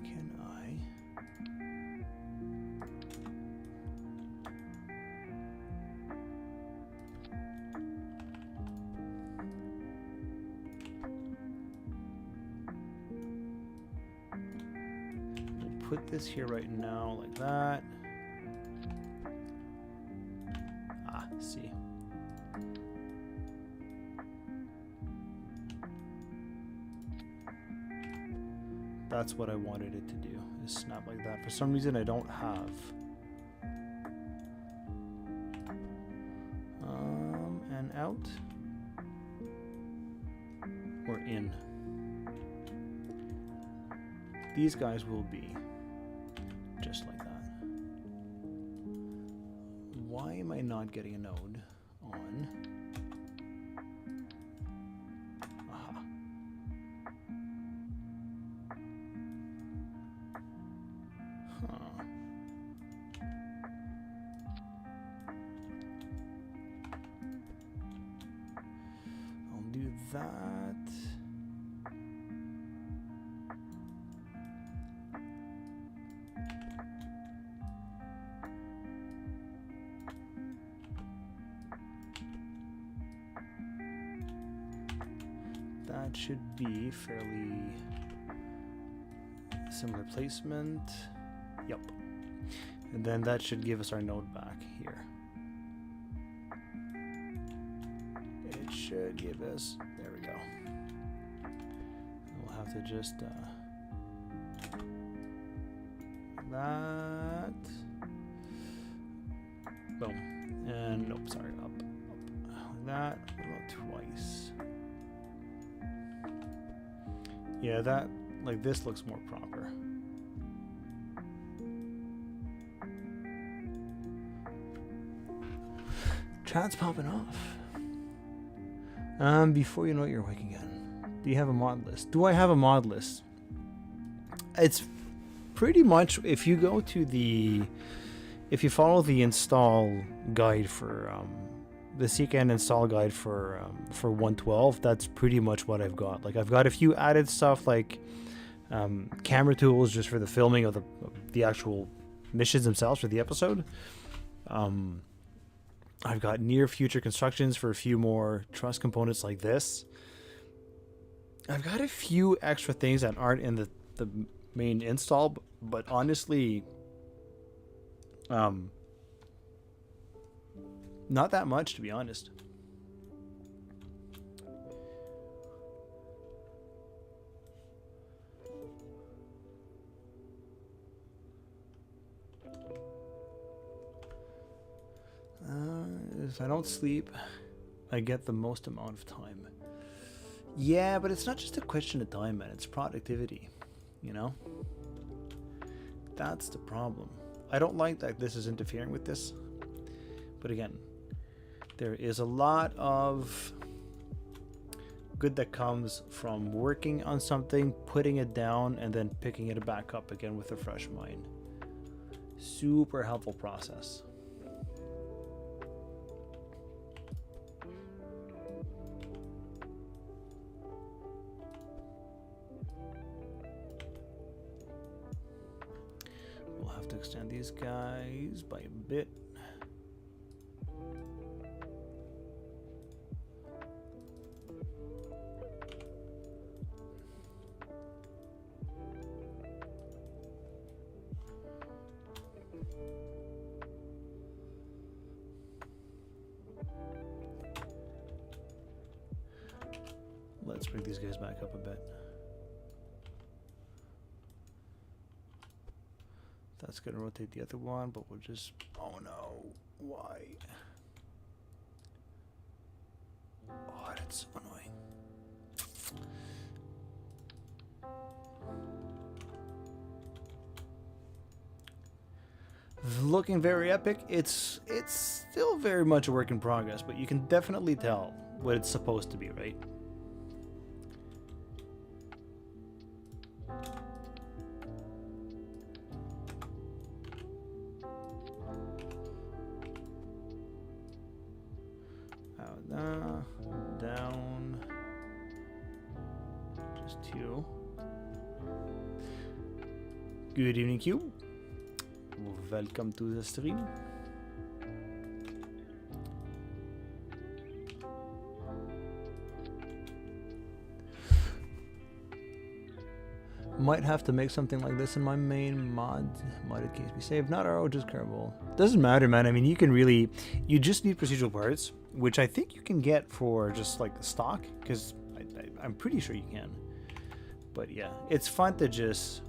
Can I? We'll put this here right now like that. See, that's what I wanted it to do, is snap like that. For some reason I don't have and out or in. These guys will be just like that. Why am I not getting a node on? Aha. Huh. I'll do that. That should be fairly similar placement. Yep. And then that should give us our node back here. It should give us, there we go. We'll have to just that. Boom. And nope, sorry, up. Like that, about twice. Yeah, that, like this looks more proper. Chat's popping off. Before you know it, you're awake again. Do you have a mod list? Do I have a mod list? It's pretty much, if you go to the, if you follow the install guide for, the seek and install guide for 112, that's pretty much what I've got. Like I've got a few added stuff like camera tools just for the filming of the actual missions themselves for the episode. I've got near future constructions for a few more truss components like this. I've got a few extra things that aren't in the main install, but honestly, not that much, to be honest. If I don't sleep, I get the most amount of time. Yeah, but it's not just a question of time, man. It's productivity, you know? That's the problem. I don't like that this is interfering with this. But again, there is a lot of good that comes from working on something, putting it down, and then picking it back up again with a fresh mind. Super helpful process. We'll have to extend these guys by a bit. Let's bring these guys back up a bit. That's going to rotate the other one, but we'll just... Oh no, why? Oh, that's so annoying. Looking very epic. It's still very much a work in progress, but you can definitely tell what it's supposed to be, right? Down. Just two. Good evening, Q. Welcome to the stream. Might have to make something like this in my main modded KSP save. Not RO, just Kerbal. Doesn't matter, man. I mean, you can really... You just need procedural parts, which I think you can get for just like the stock, because I'm pretty sure you can. But yeah, it's fun to just...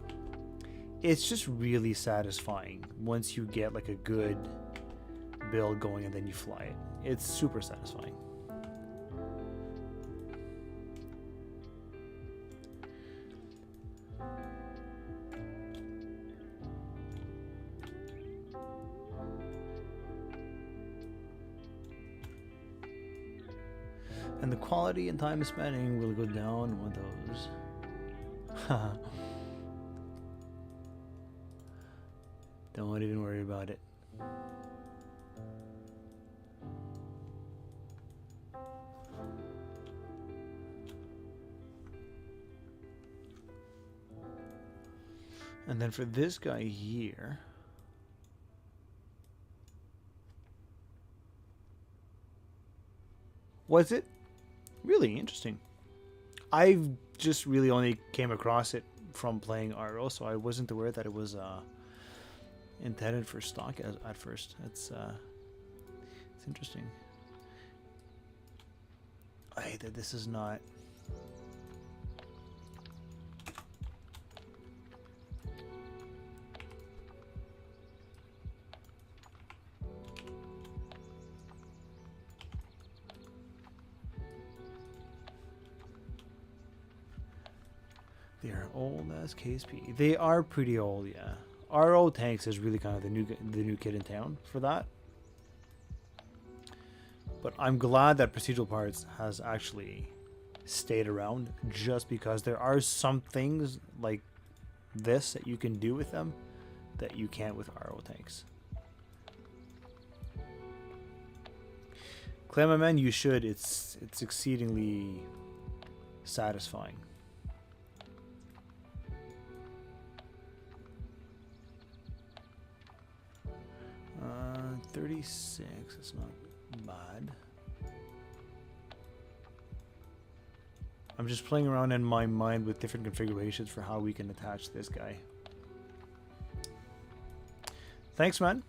It's just really satisfying once you get like a good build going and then you fly it. It's super satisfying. And the quality and time spending will go down with those. Don't even worry about it. And then for this guy here, was it really interesting? I've just really only came across it from playing RO, so I wasn't aware that it was intended for stock at first. It's interesting. I hate that this is not. They are old as KSP. They are pretty old, yeah. RO tanks is really kind of the new kid in town for that. But I'm glad that procedural parts has actually stayed around, just because there are some things like this that you can do with them that you can't with RO tanks. Clayman, you should. It's exceedingly satisfying. 36, it's not bad. I'm just playing around in my mind with different configurations for how we can attach this guy. Thanks, man.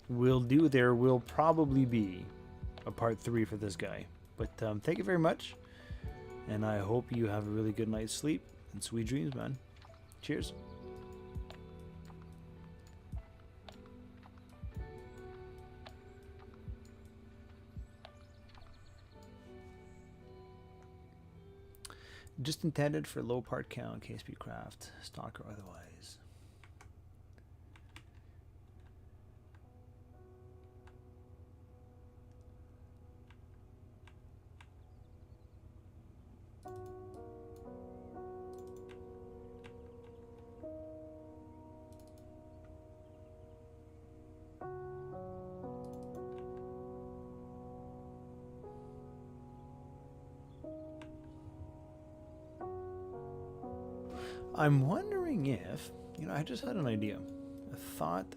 There will probably be a part 3 for this guy. But thank you very much. And I hope you have a really good night's sleep and sweet dreams, man. Cheers. Just intended for low part count, KSP craft, stock or otherwise. I'm wondering if, you know, I just had an idea. A thought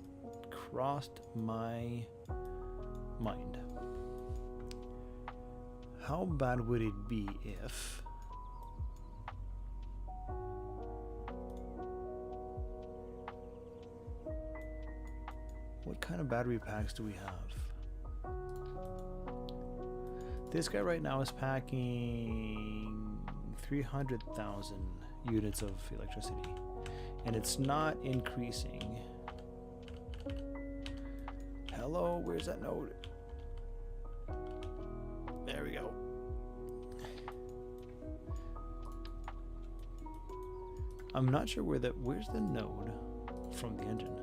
crossed my mind. How bad would it be if what kind of battery packs do we have? This guy right now is packing 300,000 units of electricity, and it's not increasing. Hello, where's that node? There we go. I'm not sure where's the node from the engine.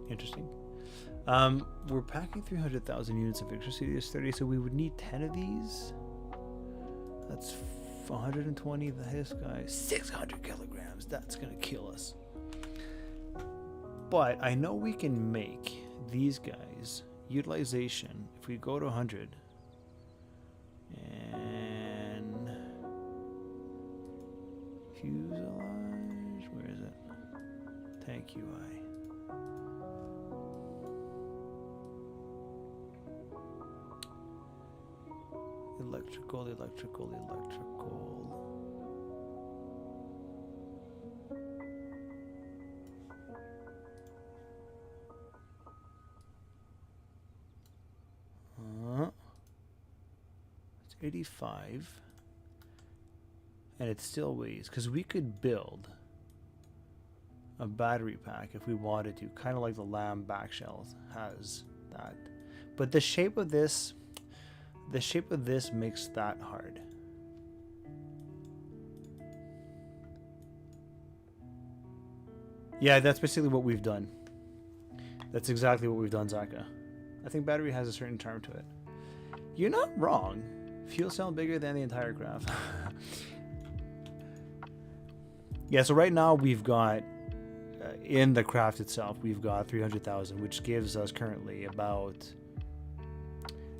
Interesting. We're packing 300,000 units of electricity this 30, so we would need 10 of these. That's 120. This guy, 600 kilograms. That's gonna kill us. But I know we can make these guys utilization if we go to 100 and fuselage. Where is it? Tank UI. Electrical. It's 85. And it still weighs, because we could build a battery pack if we wanted to, kind of like the LEM back shell has that. But the shape of this makes that hard. Yeah, that's basically what we've done. That's exactly what we've done, Zaka. I think battery has a certain charm to it. You're not wrong. Fuel cell bigger than the entire craft. Yeah, so right now we've got, in the craft itself, we've got 300,000, which gives us currently about...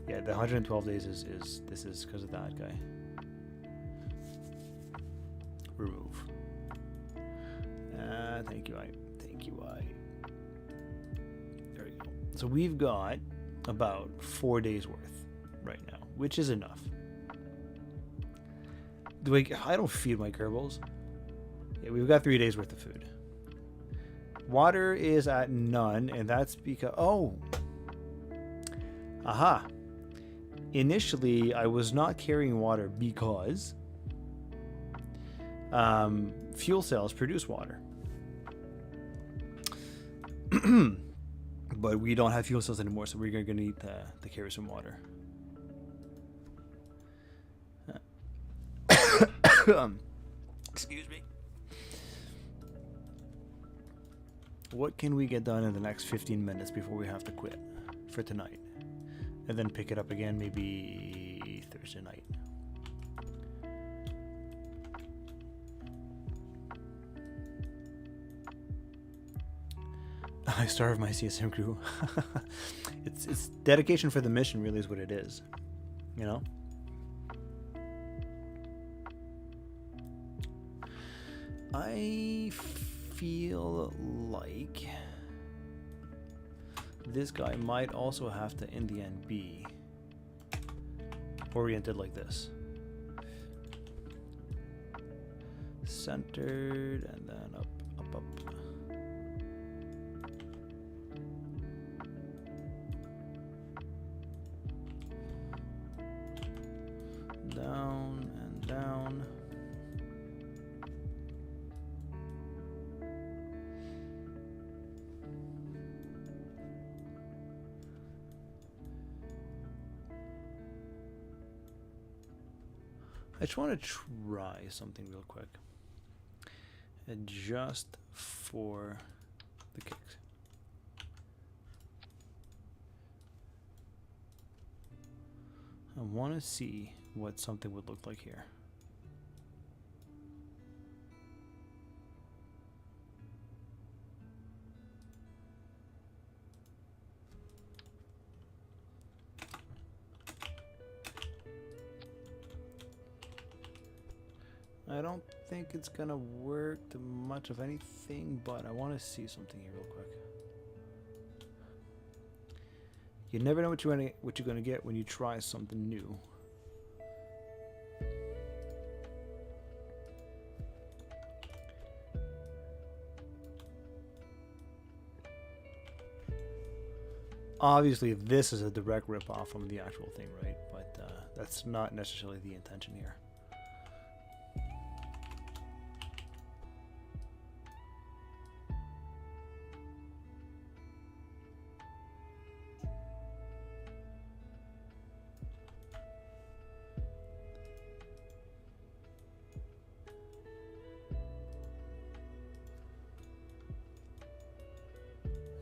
Yeah, the 112 days is this is because of that guy. Remove. Thank you, I. There we go. So we've got about 4 days worth right now, which is enough. I don't feed my Kerbals. Yeah, we've got 3 days worth of food. Water is at none, and that's because... Oh! Aha! Initially, I was not carrying water because fuel cells produce water. But we don't have fuel cells anymore, so we're going to need to carry some water. Excuse me. What can we get done in the next 15 minutes before we have to quit for tonight? And then pick it up again maybe Thursday night. I starve my CSM crew. It's dedication for the mission, really, is what it is. You know? I feel like this guy might also have to, in the end, be oriented like this. Centered, and then up. Down and down. I just want to try something real quick. And just for the kicks. I want to see what something would look like here. I don't think it's gonna work to much of anything, but I want to see something here real quick. You never know what you're gonna get when you try something new. Obviously, this is a direct rip-off from the actual thing, right? But that's not necessarily the intention here.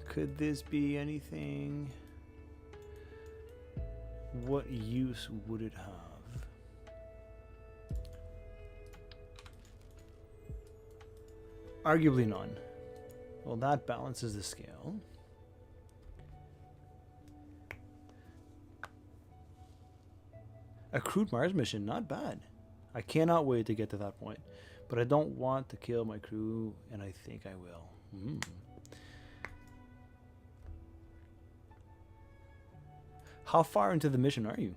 Could this be anything? What use would it have? Arguably none. Well, that balances the scale. A crewed Mars mission, not bad. I cannot wait to get to that point. But I don't want to kill my crew, and I think I will. How far into the mission are you?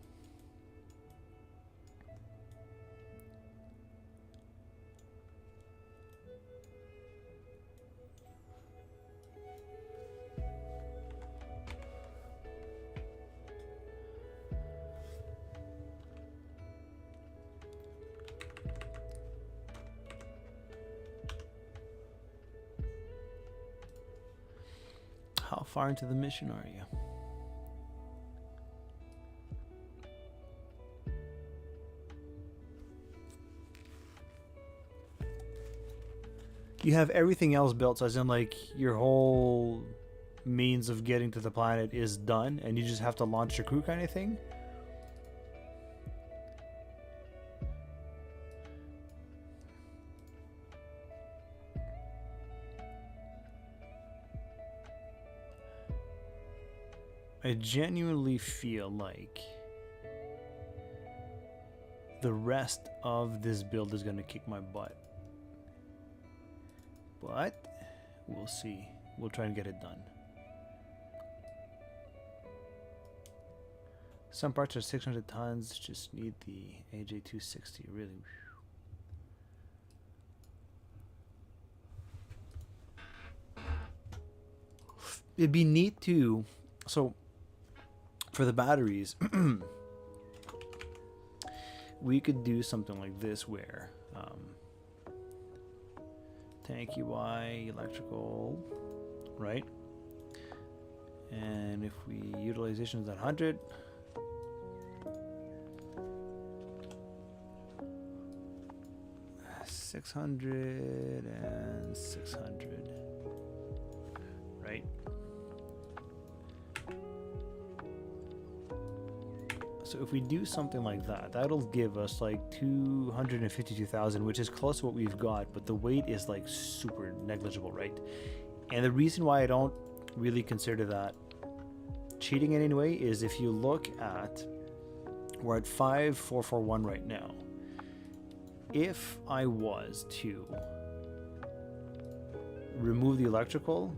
How far into the mission are you? You have everything else built, so as in like your whole means of getting to the planet is done and you just have to launch your crew kind of thing? I genuinely feel like the rest of this build is going to kick my butt. But we'll see. We'll try and get it done. Some parts are 600 tons. Just need the AJ260. Really. It'd be neat to. So, for the batteries, we could do something like this where. Tank UI, electrical, right? And if we utilization is at 100, $600 and 600, right? So if we do something like that, that'll give us like 252,000, which is close to what we've got, but the weight is like super negligible, right? And the reason why I don't really consider that cheating in any way is if you look at, we're at 5441 right now. If I was to remove the electrical,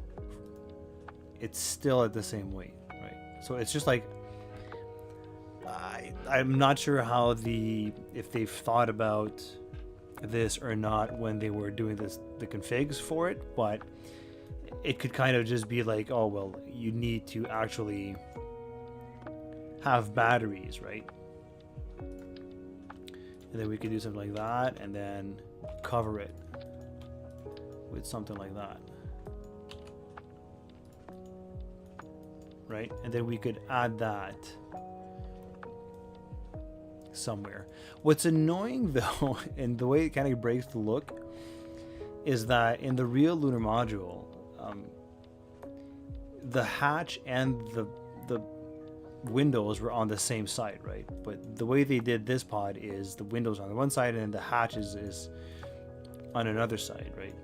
it's still at the same weight, right? So it's just like, I'm not sure how if they've thought about this or not when they were doing the configs for it, but it could kind of just be like, oh well, you need to actually have batteries, right? And then we could do something like that and then cover it with something like that, right? And then we could add that somewhere. What's annoying though, and the way it kind of breaks the look, is that in the real lunar module, the hatch and the windows were on the same side, right? But the way they did this pod is the windows on the one side and the hatch is on another side, right?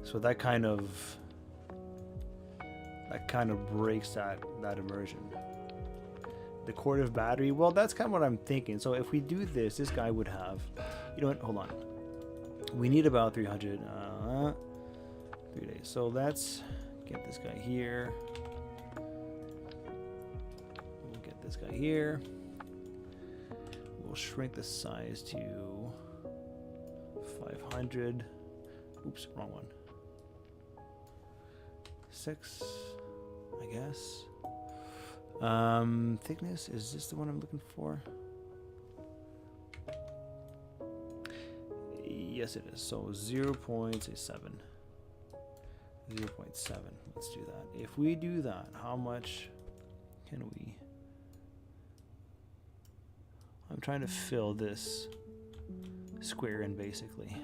So that kind of breaks that immersion. The Cortive battery, well, that's kind of what I'm thinking. So if we do this, this guy would have, you know what, hold on, we need about 300 3 days. So let's get this guy here. We'll get this guy here. We'll shrink the size to 500. Oops, wrong one. 6, I guess. Thickness, is this the one I'm looking for? Yes, it is. So 0.7. 0.7. Let's do that. If we do that, how much can we? I'm trying to fill this square in basically.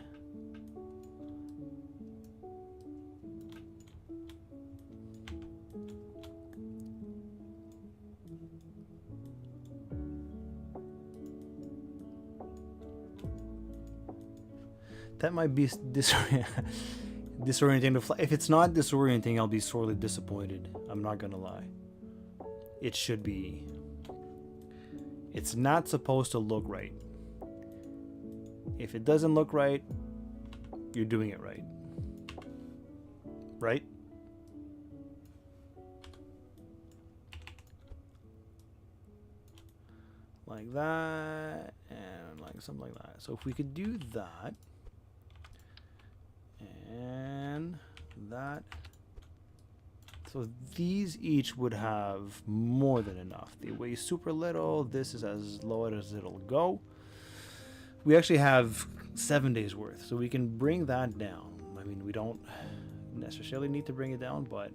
That might be disorienting to fly. If it's not disorienting, I'll be sorely disappointed. I'm not gonna lie. It should be. It's not supposed to look right. If it doesn't look right, you're doing it right. Right? Like that, and like something like that. So if we could do that, and that, so these each would have more than enough. They weigh super little. This is as low as it'll go. We actually have 7 days worth, so we can bring that down. I mean, we don't necessarily need to bring it down, but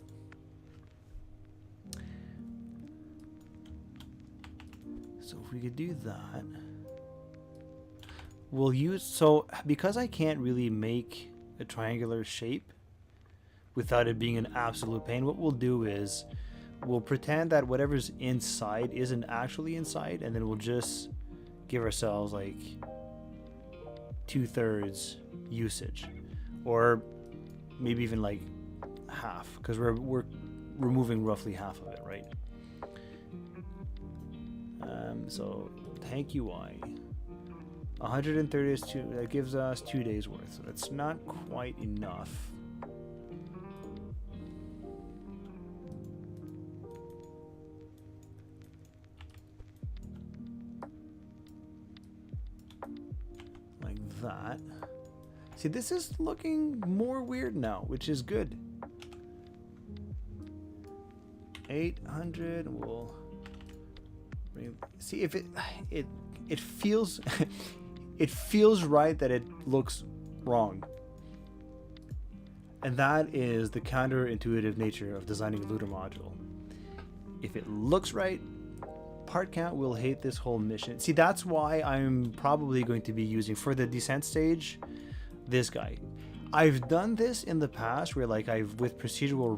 so if we could do that, we'll use, so because I can't really make a triangular shape without it being an absolute pain, what we'll do is we'll pretend that whatever's inside isn't actually inside, and then we'll just give ourselves like 2/3 usage, or maybe even like half, because we're removing roughly half of it, right? So tank UI 130 is 2, that gives us 2 days worth, so that's not quite enough. Like that. See, this is looking more weird now, which is good. 800, we'll see if it feels it feels right that it looks wrong. And that is the counterintuitive nature of designing a lunar module. If it looks right, part count will hate this whole mission. See, that's why I'm probably going to be using, for the descent stage, this guy. I've done this in the past where, like, I've, with procedural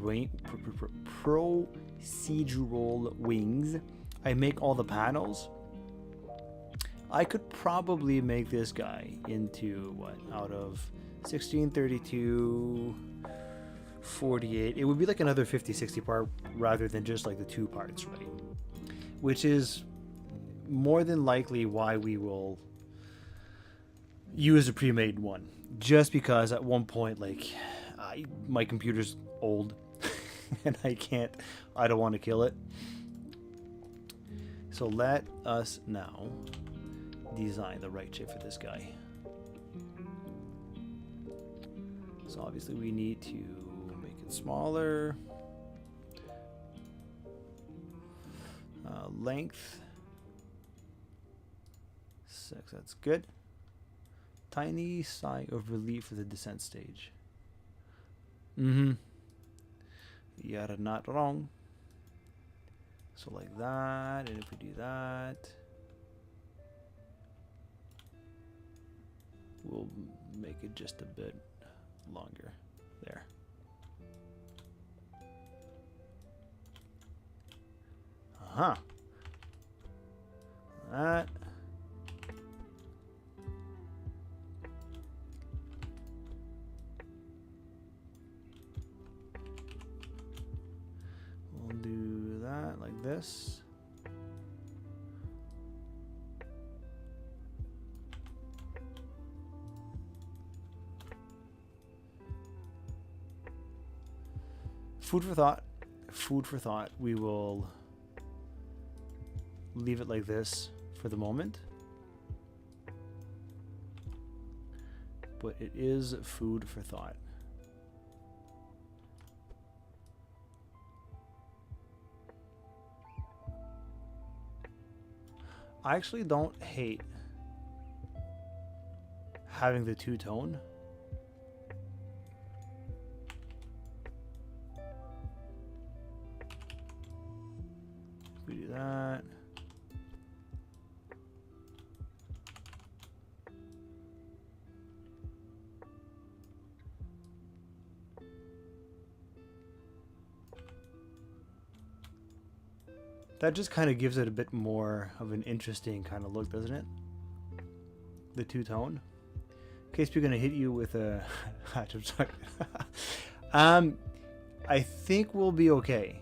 wings, I make all the panels. I could probably make this guy into what, out of 16, 32, 48. It would be like another 50-60 part rather than just like the 2 parts, right? Which is more than likely why we will use a pre-made one, just because at one point, like, my computer's old and I don't want to kill it. So let us now design the right shape for this guy. So obviously we need to make it smaller. Length 6, that's good. Tiny sigh of relief for the descent stage. You're not wrong. So like that, and if we do that, We'll make it just a bit longer. There. Uh-huh. That. We'll do that like this. Food for thought. Food for thought. We will leave it like this for the moment. But it is food for thought. I actually don't hate having the two-tone. We do that. That just kind of gives it a bit more of an interesting kind of look, doesn't it? The two-tone. KSP gonna hit you with a I think we'll be okay.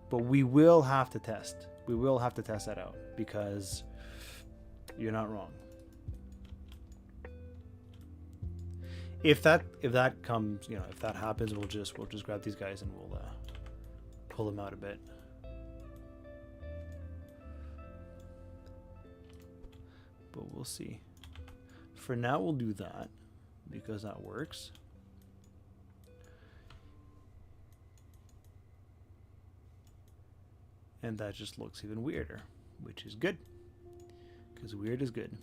But we will have to test. We will have to test that out because you're not wrong. If that comes, you know, if that happens, we'll just grab these guys and we'll pull them out a bit. But we'll see. For now, we'll do that because that works. And that just looks even weirder, which is good, because weird is good.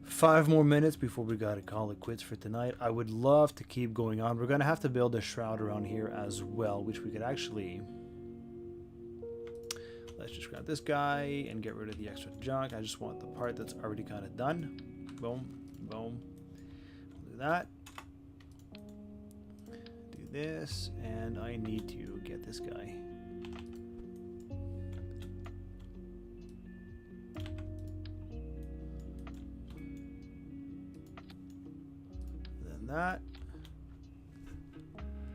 Five more minutes before we gotta call it quits for tonight. I would love to keep going on. We're gonna have to build a shroud around here as well, which we could actually... Let's just grab this guy and get rid of the extra junk. I just want the part that's already kind of done. Boom, boom. We'll do that. This, and I need to get this guy. Then that.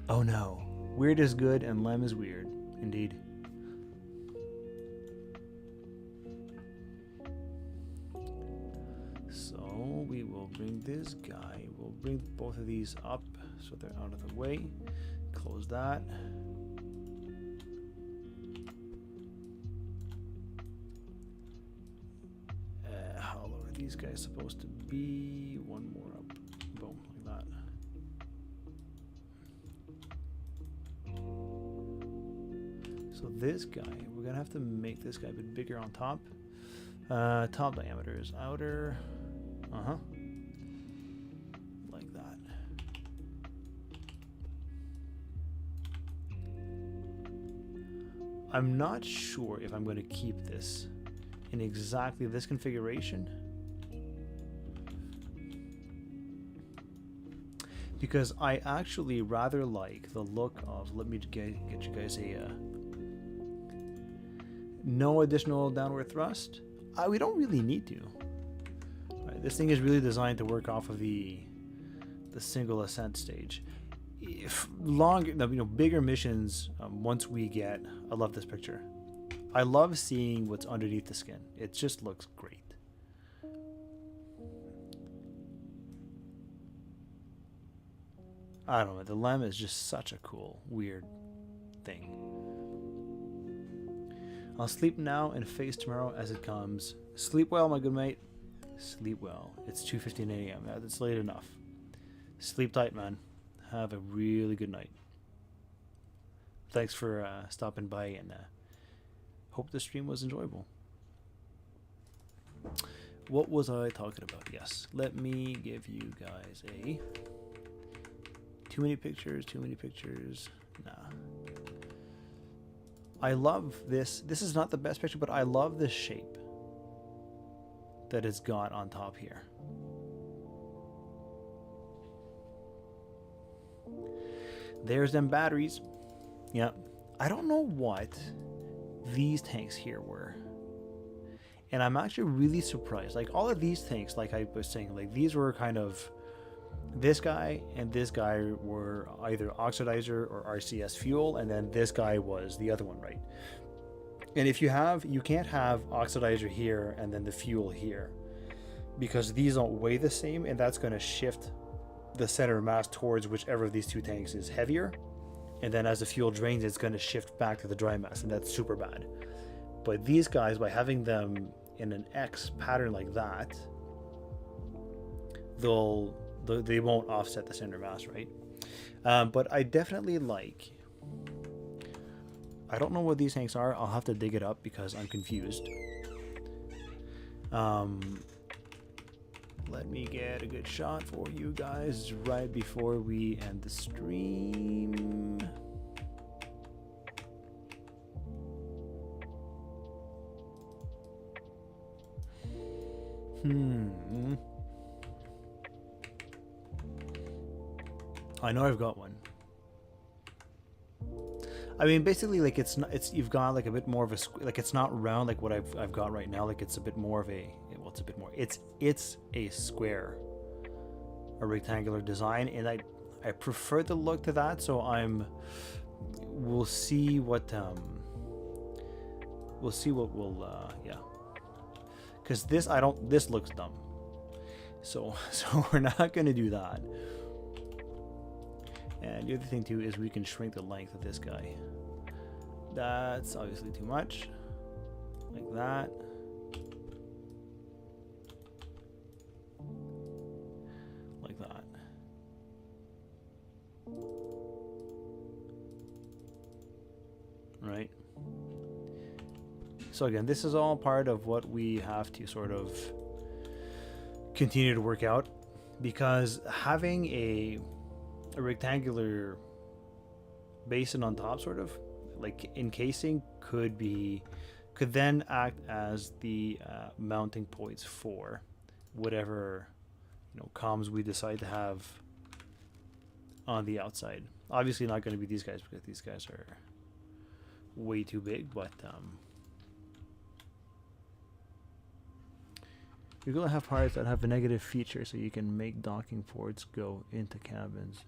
Oh no. Weird is good and LEM is weird. Indeed. So we will bring this guy. We'll bring both of these up so they're out of the way. Close that. How low are these guys supposed to be? One more up. Boom, like that. So this guy, we're gonna have to make this guy a bit bigger on top. Top diameter is outer. Like that. I'm not sure if I'm going to keep this in exactly this configuration, because I actually rather like the look of, let me get you guys a no additional downward thrust. We don't really need to. Right, this thing is really designed to work off of the single ascent stage. If longer, bigger missions, once we get, I love this picture. I love seeing what's underneath the skin. It just looks great. I don't know, the LEM is just such a cool, weird thing. I'll sleep now and face tomorrow as it comes. Sleep well, my good mate. Sleep well. It's 2:15 a.m. That's late enough. Sleep tight, man. Have a really good night. Thanks for stopping by, and hope the stream was enjoyable. What was I talking about? Yes, let me give you guys a... Too many pictures, nah. I love this. This is not the best picture, but I love this shape that it's got on top here. There's them batteries. Yeah. I don't know what these tanks here were. And I'm actually really surprised. Like all of these tanks, like I was saying, like these were kind of, this guy and this guy were either oxidizer or RCS fuel, and then this guy was the other one, right? And if you can't have oxidizer here and then the fuel here, because these don't weigh the same, and that's going to shift the center of mass towards whichever of these two tanks is heavier. And then as the fuel drains, it's going to shift back to the dry mass, and that's super bad. But these guys, by having them in an X pattern like that, they won't offset the center mass, right? But I definitely like, I don't know what these tanks are. I'll have to dig it up because I'm confused. Let me get a good shot for you guys right before we end the stream. I know I've got one. I mean, basically, like you've got like a bit more of a like it's not round like what I've got right now. Like it's a bit more of a, well, it's a bit more. It's a square, a rectangular design, and I prefer the look to that. So we'll see what we'll yeah. Because this looks dumb. So we're not gonna do that. And the other thing too is we can shrink the length of this guy. That's obviously too much. Like that. Like that. Right? So again, this is all part of what we have to sort of continue to work out, because having a rectangular basin on top, sort of like encasing, could then act as the mounting points for whatever comms we decide to have on the outside. Obviously not going to be these guys, because these guys are way too big, but you're going to have parts that have a negative feature, so you can make docking ports go into cabins.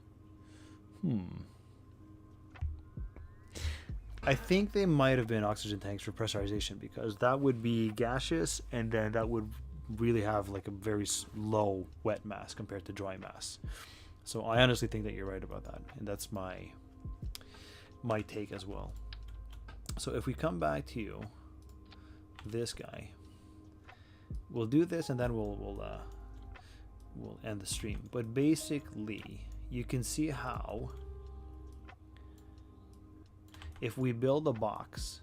I think they might have been oxygen tanks for pressurization, because that would be gaseous, and then that would really have like a very low wet mass compared to dry mass. So I honestly think that you're right about that, and that's my take as well. So if we come back to this guy, we'll do this, and then we'll end the stream. But basically, you can see how if we build a box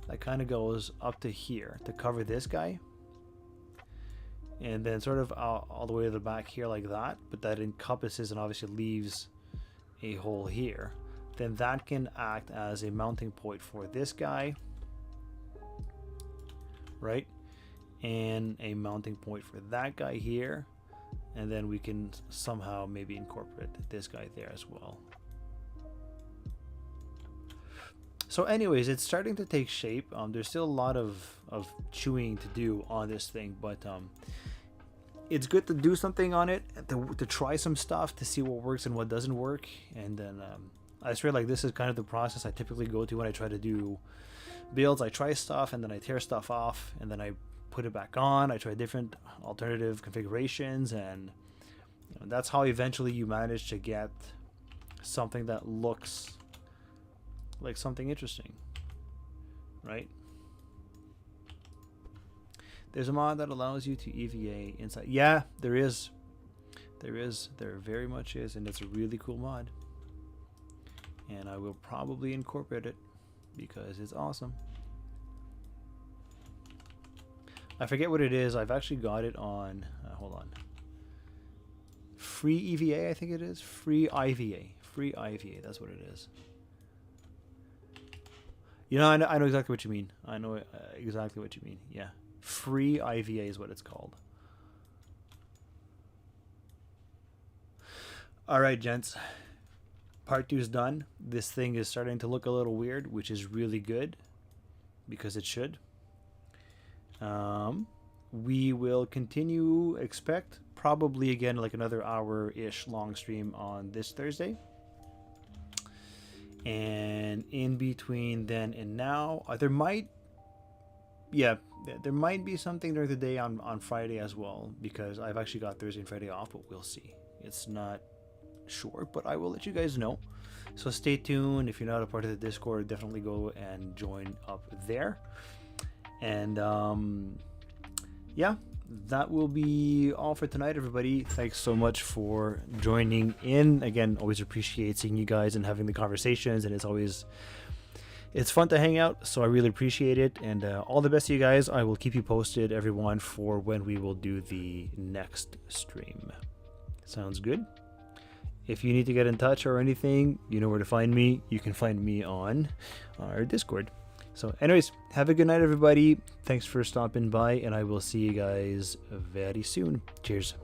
that kind of goes up to here to cover this guy, and then sort of all the way to the back here like that, but that encompasses and obviously leaves a hole here, then that can act as a mounting point for this guy, right? And a mounting point for that guy here, and then we can somehow maybe incorporate this guy there as well. So anyways, it's starting to take shape. There's still a lot of chewing to do on this thing, but it's good to do something on it, to try some stuff, to see what works and what doesn't work. And then I swear, like, this is kind of the process I typically go to when I try to do builds. I try stuff, and then I tear stuff off, and then I put it back on. I try different alternative configurations, and that's how eventually you manage to get something that looks like something interesting, right? There's a mod that allows you to EVA inside. Yeah, there is. There very much is, and it's a really cool mod. And I will probably incorporate it because it's awesome. I forget what it is. I've actually got it on, hold on. Free EVA, I think it is. Free IVA. Free IVA, that's what it is. You know, I know exactly what you mean. I know exactly what you mean. Yeah. Free IVA is what it's called. All right, gents. Part 2 is done. This thing is starting to look a little weird, which is really good because it should. We will continue, expect probably again like another hour-ish long stream on this Thursday. And in between then and now, there might be something during the day on Friday as well, because I've actually got Thursday and Friday off, but we'll see. It's not sure, but I will let you guys know. So stay tuned. If you're not a part of the Discord, definitely go and join up there. And yeah, that will be all for tonight, everybody. Thanks so much for joining in. Again, always appreciate seeing you guys and having the conversations, and it's fun to hang out, so I really appreciate it. And all the best to you guys. I will keep you posted, everyone, for when we will do the next stream. Sounds good? If you need to get in touch or anything, you know where to find me. You can find me on our Discord. So anyways, have a good night, everybody. Thanks for stopping by, and I will see you guys very soon. Cheers.